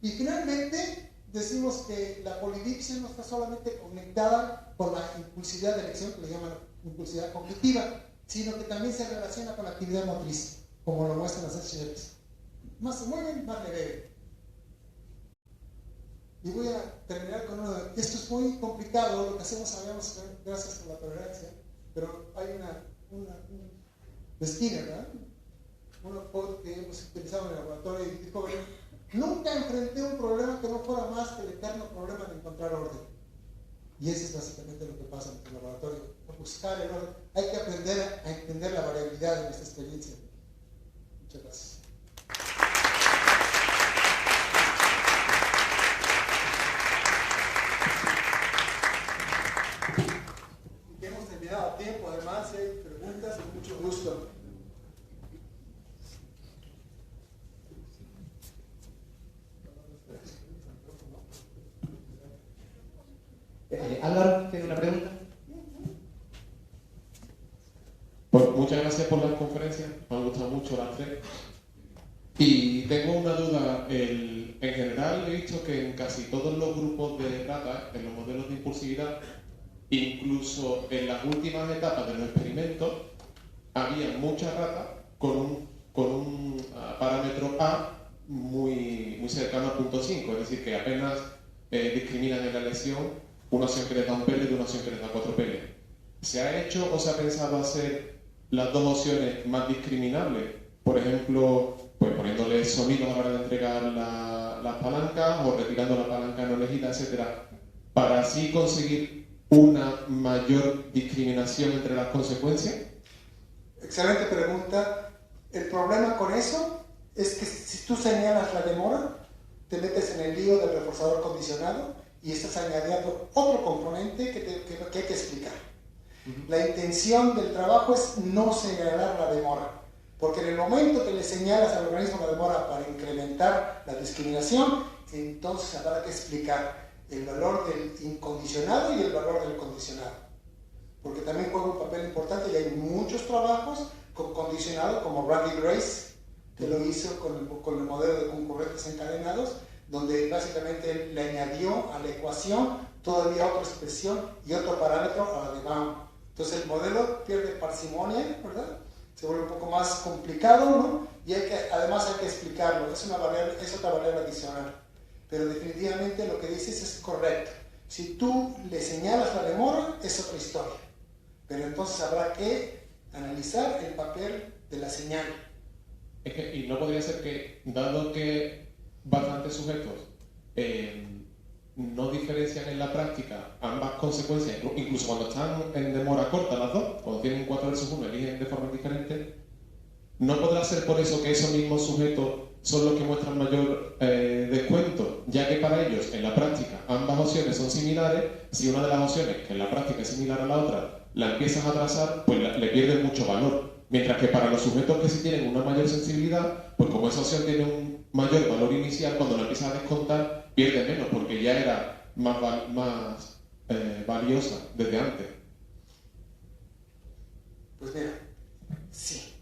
A: Y finalmente, decimos que la polidipsia no está solamente conectada con la impulsividad de elección, que le llaman impulsividad cognitiva, sino que también se relaciona con la actividad motriz, como lo muestran las SHFs. Más se mueven, más le beben. Y voy a terminar con uno de... Esto es muy complicado, lo que hacemos sabemos, gracias por la tolerancia, pero hay un Skinner, ¿verdad? Un pod que hemos utilizado en el laboratorio y dijo, nunca enfrenté un problema que no fuera más que el eterno problema de encontrar orden. Y eso es básicamente lo que pasa en el laboratorio, buscar el orden. Hay que aprender a entender la variabilidad de nuestra experiencia. Muchas gracias. Hemos terminado a tiempo, además, si hay preguntas, con mucho gusto.
E: Álvaro, ¿tiene una pregunta?
F: Pues muchas gracias por la conferencia, me han gustado mucho las tres. Y tengo una duda, en general he visto que en casi todos los grupos de ratas, en los modelos de impulsividad, incluso en las últimas etapas de los experimentos, había muchas ratas con un parámetro A muy cercano a 0.5, es decir, que apenas discriminan en la lesión una opción que les da un pele de una opción que les da 4 peles. ¿Se ha hecho o se ha pensado hacer las dos opciones más discriminables? Por ejemplo, pues poniéndole sonidos a la hora de entregar las palancas o retirando la palanca no elegida, etcétera, para así conseguir una mayor discriminación entre las consecuencias.
D: Excelente pregunta. El problema con eso es que si tú señalas la demora, te metes en el lío del reforzador condicionado y estás añadiendo otro componente que hay que explicar. La intención del trabajo es no señalar la demora, porque en el momento que le señalas al organismo la demora para incrementar la discriminación, entonces habrá que explicar el valor del incondicionado y el valor del condicionado, porque también juega un papel importante y hay muchos trabajos con condicionado, como Randy Grace, que lo hizo con el modelo de concurrentes encadenados, donde básicamente él le añadió a la ecuación todavía otra expresión y otro parámetro a la de Baum. Entonces el modelo pierde parsimonia, ¿verdad? Se vuelve un poco más complicado, ¿no? Y además hay que explicarlo, es otra variable adicional. Pero definitivamente lo que dices es correcto. Si tú le señalas la demora, es otra historia. Pero entonces habrá que analizar el papel de la señal.
F: Y no podría ser que, dado que bastantes sujetos no diferencian en la práctica ambas consecuencias, incluso cuando están en demora corta las dos, cuando tienen 4 versus 1, eligen de forma diferente, no podrá ser por eso que esos mismos sujetos son los que muestran mayor descuento, ya que para ellos en la práctica ambas opciones son similares. Si una de las opciones, que en la práctica es similar a la otra, la empiezas a trazar, pues le pierdes mucho valor. Mientras que para los sujetos que sí tienen una mayor sensibilidad, pues como esa opción tiene un mayor valor inicial, cuando la empiezas a descontar, pierde menos, porque ya era más valiosa desde antes.
D: Pues mira, sí,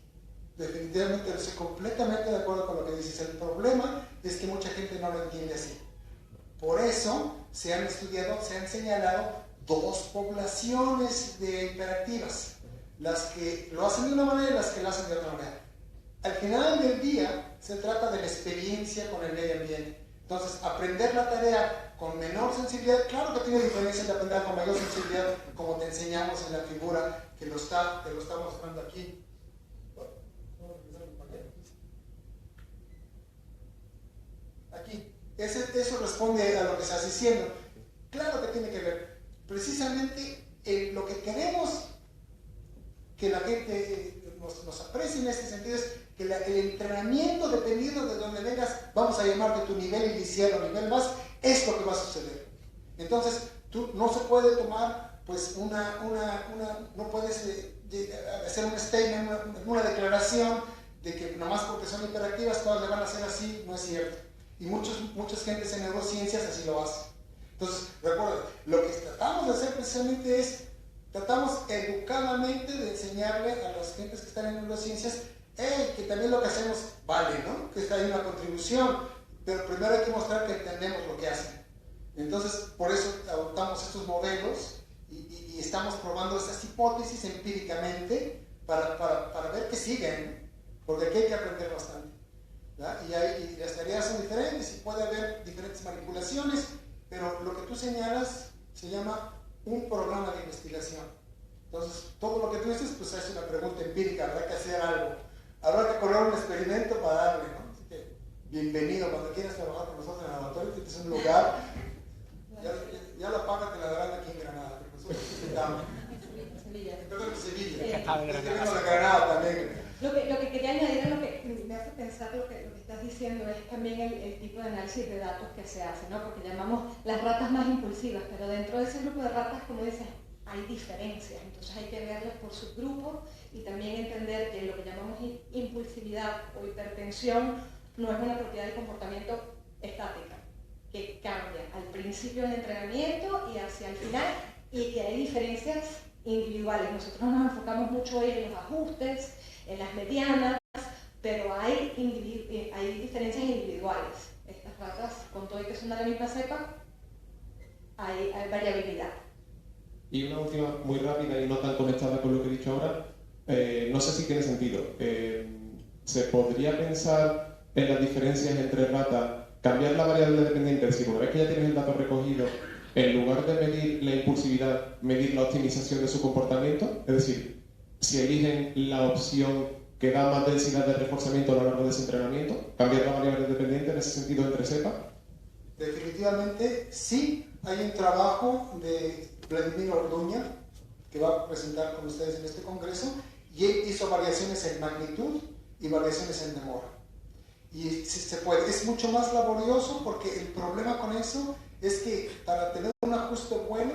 D: definitivamente estoy completamente de acuerdo con lo que dices. El problema es que mucha gente no lo entiende así. Por eso se han señalado dos poblaciones de hiperactivas. Las que lo hacen de una manera y las que lo hacen de otra manera. Al final del día se trata de la experiencia con el medio ambiente. Entonces, aprender la tarea con menor sensibilidad, claro que tiene diferencia de aprender con mayor sensibilidad, como te enseñamos en la figura que te lo está mostrando aquí. Aquí. Eso responde a lo que estás diciendo. Claro que tiene que ver. Precisamente lo que queremos que la gente nos aprecie en este sentido es que el entrenamiento, dependiendo de donde vengas, vamos a llamar de tu nivel inicial o nivel más, es lo que va a suceder. Entonces, tú no se puede tomar, pues, no puedes hacer un statement, una declaración de que nomás porque son hiperactivas todas le van a hacer así, no es cierto. Y muchas gentes en neurociencias así lo hacen. Entonces, recuerda, lo que tratamos de hacer precisamente es tratamos educadamente de enseñarle a las gentes que están en neurociencias que también lo que hacemos vale, ¿no? Que está ahí una contribución, pero primero hay que mostrar que entendemos lo que hacen. Entonces, por eso adoptamos estos modelos y estamos probando estas hipótesis empíricamente para ver que siguen, porque aquí hay que aprender bastante. Y las tareas son diferentes y puede haber diferentes manipulaciones, pero lo que tú señalas se llama un programa de investigación. Entonces, todo lo que tú dices, pues es una pregunta empírica, habrá que hacer algo, habrá que correr un experimento para darle, ¿no? Así que, bienvenido, cuando quieras trabajar con nosotros en el laboratorio, tienes un lugar, ya la paga te la darán aquí en Granada, pero nosotros necesitamos. Perdón, en Sevilla. Tenemos la Granada también.
B: Lo que quería añadir a lo que me hace pensar lo que estás diciendo es también el tipo de análisis de datos que se hace, ¿no? Porque llamamos las ratas más impulsivas, pero dentro de ese grupo de ratas, como dices, hay diferencias, entonces hay que verlas por subgrupos y también entender que lo que llamamos impulsividad o hipertensión no es una propiedad del comportamiento estática, que cambia al principio del entrenamiento y hacia el final, y que hay diferencias individuales. Nosotros nos enfocamos mucho hoy en los ajustes, en las medianas, pero hay diferencias individuales. Estas ratas, con todo y que son de la misma cepa, hay variabilidad.
F: Y una última, muy rápida y no tan conectada con lo que he dicho ahora, no sé si tiene sentido. ¿Se podría pensar en las diferencias entre ratas, cambiar la variable dependiente, es decir, una vez que ya tienes el dato recogido, en lugar de medir la impulsividad, medir la optimización de su comportamiento? Es decir, si eligen la opción que da más densidad de reforzamiento a lo largo de ese entrenamiento, cambiar la variable dependiente en ese sentido entre cepas.
D: Definitivamente sí, hay un trabajo de Vladimir Orduña que va a presentar con ustedes en este congreso, y él hizo variaciones en magnitud y variaciones en demora. Y si se puede, es mucho más laborioso porque el problema con eso es que para tener un ajuste bueno,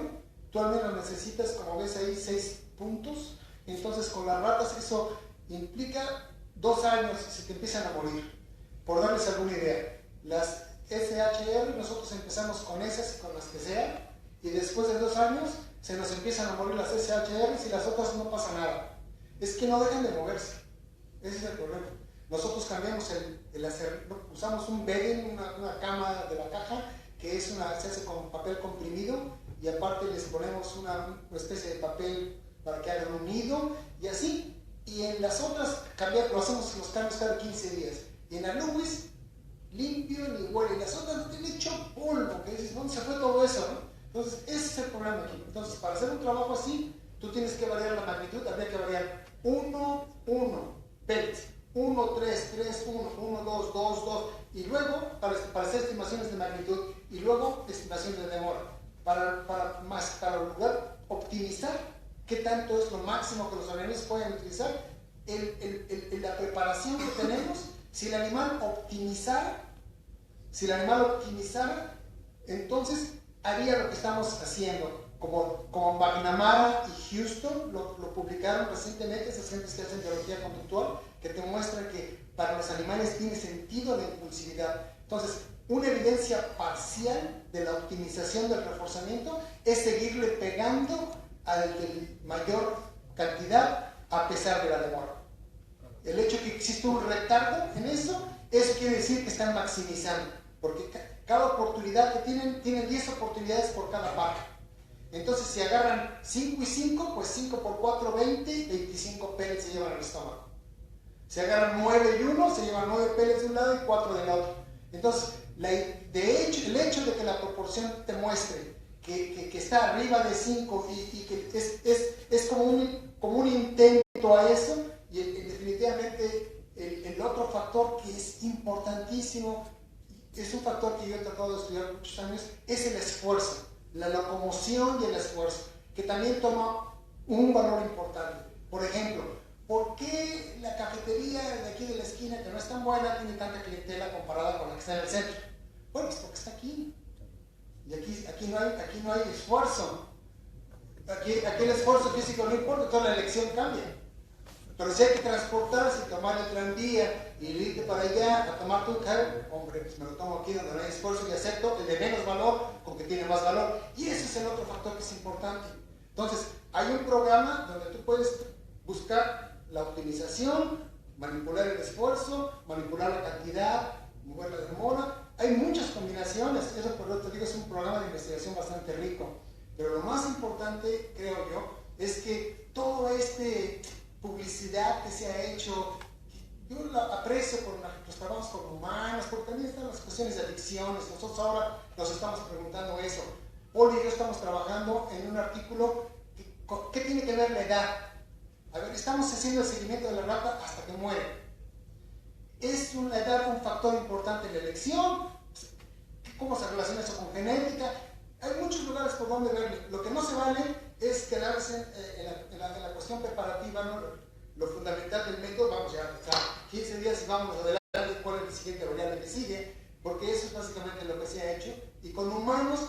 D: tú al menos necesitas, como ves ahí, 6 puntos. Entonces con las ratas eso implica 2 años si te empiezan a morir. Por darles alguna idea, las SHR nosotros empezamos con esas y con las que sea, y después de 2 años se nos empiezan a morir las SHR y las otras no pasa nada. Es que no dejan de moverse. Ese es el problema. Nosotros cambiamos usamos un bedding, una cama de la caja, que se hace con papel comprimido, y aparte les ponemos una especie de papel para que hagan un nido, y así. Y en las otras lo hacemos los cambios cada 15 días. Y en la Lewis, limpio ni huele. Y las otras no tienen hecho polvo, que dices, ¿dónde se fue todo eso? ¿No? Entonces, ese es el problema aquí. Entonces, para hacer un trabajo así, tú tienes que variar la magnitud, habría que variar 1, 1, pellets, 1, 3, 3, 1, 1, 2, 2, 2, y luego, para hacer estimaciones de magnitud, y luego estimaciones de demora. Para lograr optimizar qué tanto es lo máximo que los organismos pueden utilizar, la preparación que tenemos, si el animal optimizara, entonces haría lo que estamos haciendo, como McNamara y Houston lo publicaron recientemente, esas gentes que hacen biología conductual, que te muestran que para los animales tiene sentido la impulsividad. Entonces, una evidencia parcial de la optimización del reforzamiento es seguirle pegando al de mayor cantidad a pesar de la demora. El hecho de que existe un retardo en eso quiere decir que están maximizando, porque cada oportunidad que tienen 10 oportunidades por cada par. Entonces, si agarran 5 y 5, pues 5 por 4, 20, 25 pellets se llevan al estómago. Si agarran 9 y 1, se llevan 9 pellets de un lado y 4 del otro. Entonces, el hecho de que la proporción te muestre que está arriba de 5 y que es como un intento a eso, y definitivamente el otro factor que es importantísimo, es un factor que yo he tratado de estudiar muchos años, es el esfuerzo, la locomoción y el esfuerzo, que también toma un valor importante. Por ejemplo, ¿por qué la cafetería de aquí de la esquina, que no es tan buena, tiene tanta clientela comparada con la que está en el centro? Bueno, pues porque está aquí. Y aquí no hay esfuerzo. Aquí el esfuerzo físico no importa, toda la elección cambia. Pero si hay que transportarse, tomar el tranvía y irte para allá a tomar tu café, hombre, pues me lo tomo aquí donde no hay esfuerzo y acepto el de menos valor con que tiene más valor. Y ese es el otro factor que es importante. Entonces, hay un programa donde tú puedes buscar la optimización, manipular el esfuerzo, manipular la cantidad, mover la demora. Hay muchas combinaciones, eso por lo que te digo es un programa de investigación bastante rico. Pero lo más importante, creo yo, es que todo este publicidad que se ha hecho. Yo la aprecio por los trabajos con humanos, porque también están las cuestiones de adicciones. Nosotros ahora nos estamos preguntando eso. Paul y yo estamos trabajando en un artículo ¿qué tiene que ver la edad? A ver, estamos haciendo el seguimiento de la rata hasta que muere. ¿Es una edad un factor importante en la elección? ¿Cómo se relaciona eso con genética? Hay muchos lugares por donde verlo. Lo que no se vale es quedarse en la cuestión preparativa, ¿no? Lo fundamental del método, vamos ya a 15 días y vamos adelante, cuál es el siguiente variable que sigue, porque eso es básicamente lo que se ha hecho. Y con humanos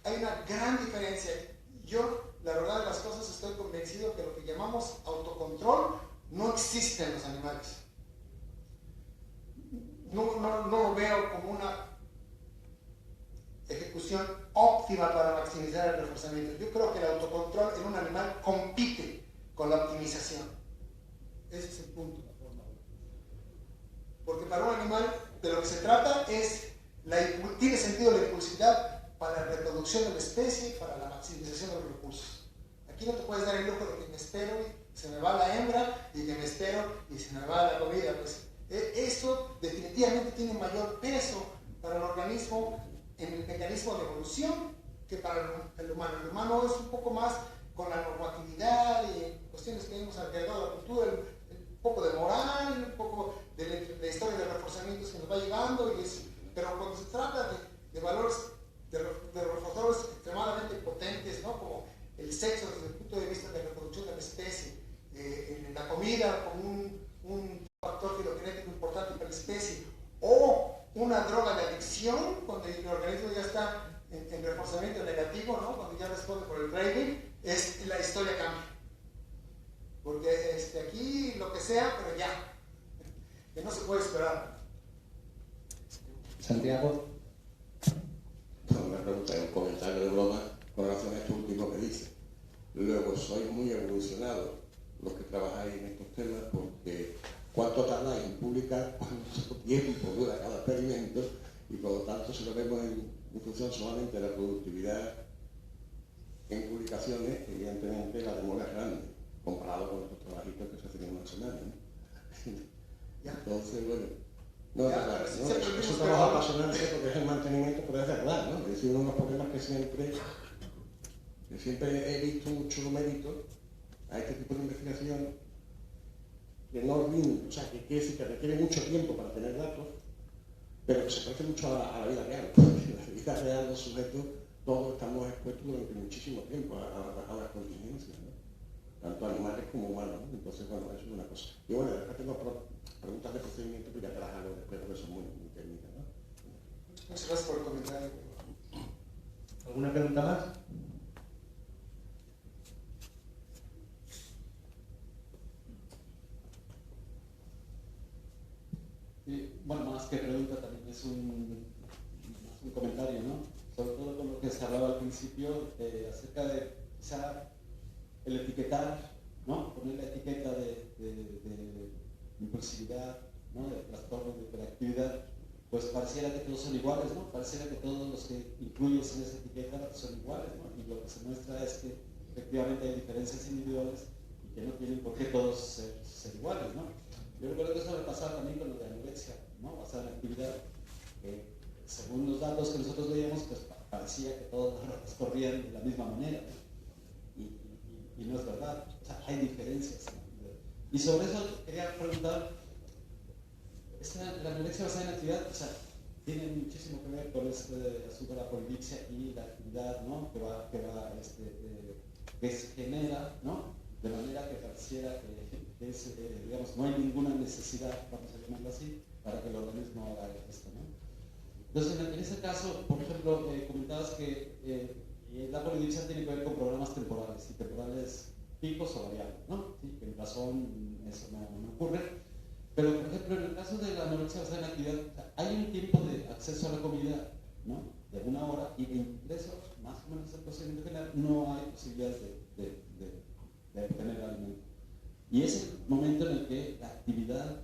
D: hay una gran diferencia. Yo, la verdad de las cosas, estoy convencido que lo que llamamos autocontrol no existe en los animales. No lo veo como una ejecución óptima para maximizar el reforzamiento. Yo creo que el autocontrol en un animal compite con la optimización. Ese es el punto. Porque para un animal de lo que se trata es, tiene sentido la impulsividad para la reproducción de la especie, para la maximización de los recursos. Aquí no te puedes dar el lujo de que me espero y se me va la hembra, y que me espero y se me va la comida. Pues eso definitivamente tiene mayor peso para el organismo en el mecanismo de evolución que para el humano. El humano es un poco más con la normatividad y cuestiones que hemos alrededor de la cultura, un poco de moral, un poco de la historia de reforzamientos que nos va llevando, pero cuando se trata de valores, de reforzadores extremadamente potentes, ¿no? Como el sexo desde el punto de vista de la reproducción de la especie, en la comida como un factor filogenético importante para la especie, o una droga de adicción, cuando el organismo ya está en reforzamiento negativo, ¿no? Cuando ya responde por el craving, la historia cambia. Porque aquí lo que sea, pero ya, que no se puede esperar.
E: Santiago.
G: Una pregunta, un comentario de broma con relación a esto último que dice. Luego, sois muy evolucionados los que trabajáis en estos temas, porque cuánto tardáis en publicar, cuánto tiempo dura cada experimento, y por lo tanto, si lo vemos en función solamente de la productividad en publicaciones, evidentemente la demora es grande, comparado con los trabajitos que se hacen en una semana, ¿no? Entonces, bueno, no es verdad, ¿no? Es un trabajo apasionante porque es el mantenimiento, pero es verdad, ¿no? Es decir, uno de los problemas que siempre he visto mucho mérito a este tipo de investigación, que no rinde, o sea, que quiere decir que requiere mucho tiempo para tener datos, pero que se parece mucho a la vida real, porque en la vida real los sujetos todos estamos expuestos durante muchísimo tiempo a las contingencias, ¿no? Tanto animales como humanos, ¿no? Entonces, bueno, eso es una cosa. Y bueno, después tengo preguntas de procedimiento, pues ya te las hago después, porque son muy técnicas, ¿no?
D: Muchas gracias por el comentario.
E: ¿Alguna pregunta más?
H: Bueno, más que pregunta también es un comentario, ¿no? Sobre todo con lo que se hablaba al principio acerca de quizá el etiquetar, ¿no? Poner la etiqueta de impulsividad, ¿no? De trastorno de hiperactividad, pues pareciera que todos son iguales, ¿no? Pareciera que todos los que incluyes en esa etiqueta son iguales, ¿no? Y lo que se muestra es que efectivamente hay diferencias individuales y que no tienen por qué todos ser iguales, ¿no? Yo recuerdo que eso me pasaba también con lo de anorexia, ¿no? Basada en actividad. Según los datos que nosotros veíamos, pues parecía que todos los ratos corrían de la misma manera, ¿no? Y no es verdad, o sea, hay diferencias. Y sobre eso quería preguntar, la anorexia basada en actividad, o sea, tiene muchísimo que ver con este asunto de la polidipsia y la actividad, ¿no? Que se genera, ¿no? De manera que pareciera que digamos, no hay ninguna necesidad, vamos a llamarlo así, para que el organismo haga esto, ¿no? Entonces, en ese caso, por ejemplo, comentabas que la polidipsia tiene que ver con programas temporales, y temporales fijos o variables, ¿no? Sí, que en razón eso no ocurre. Pero, por ejemplo, en el caso de la anorexia basada en actividad, hay un tiempo de acceso a la comida, ¿no? De 1 hora, y 23 horas, más o menos el procedimiento general, no hay posibilidades de obtener alimento. Y es el momento en el que la actividad,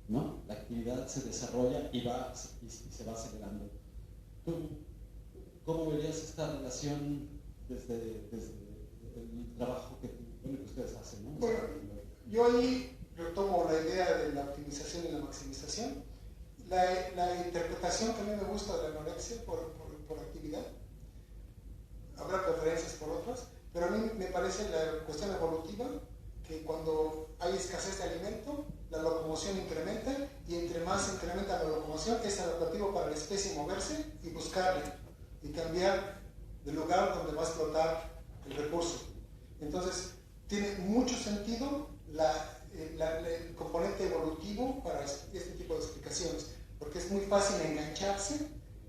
H: ¿no? La actividad se desarrolla y se va acelerando. ¿Tú cómo verías esta relación desde el trabajo que ustedes hacen, ¿no?
D: Bueno, Yo ahí retomo la idea de la optimización y la maximización. La interpretación que a mí me gusta de la anorexia por actividad, habrá preferencias por otras, pero a mí me parece la cuestión evolutiva, que cuando hay escasez de alimento, la locomoción incrementa, y entre más incrementa la locomoción, es adaptativo para la especie moverse y buscarle, y cambiar del lugar donde va a explotar el recurso. Entonces, tiene mucho sentido el componente evolutivo para este tipo de explicaciones, porque es muy fácil engancharse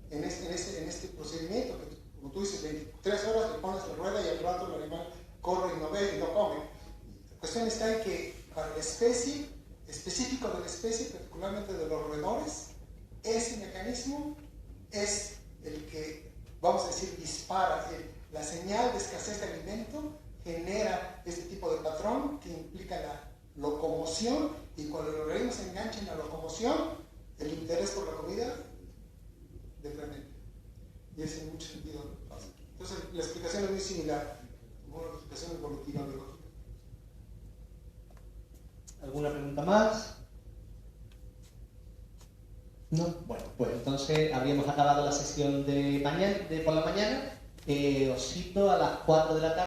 D: en este procedimiento, que como tú dices, 23 horas le pones la rueda y al rato el animal corre y no ve y no come. La cuestión está en que para la especie, específico de la especie, particularmente de los roedores, ese mecanismo es el que, vamos a decir, dispara. La señal de escasez de alimento genera este tipo de patrón que implica la locomoción, y cuando los organismos se enganchan en la locomoción, el interés por la comida decrementa. Y es en mucho sentido lo que pasa. Entonces, la explicación es muy similar, una explicación evolutiva biológica.
E: ¿Alguna pregunta más? No. Bueno, pues entonces habríamos acabado la sesión de mañana, por la mañana. Os cito a las 4 de la tarde.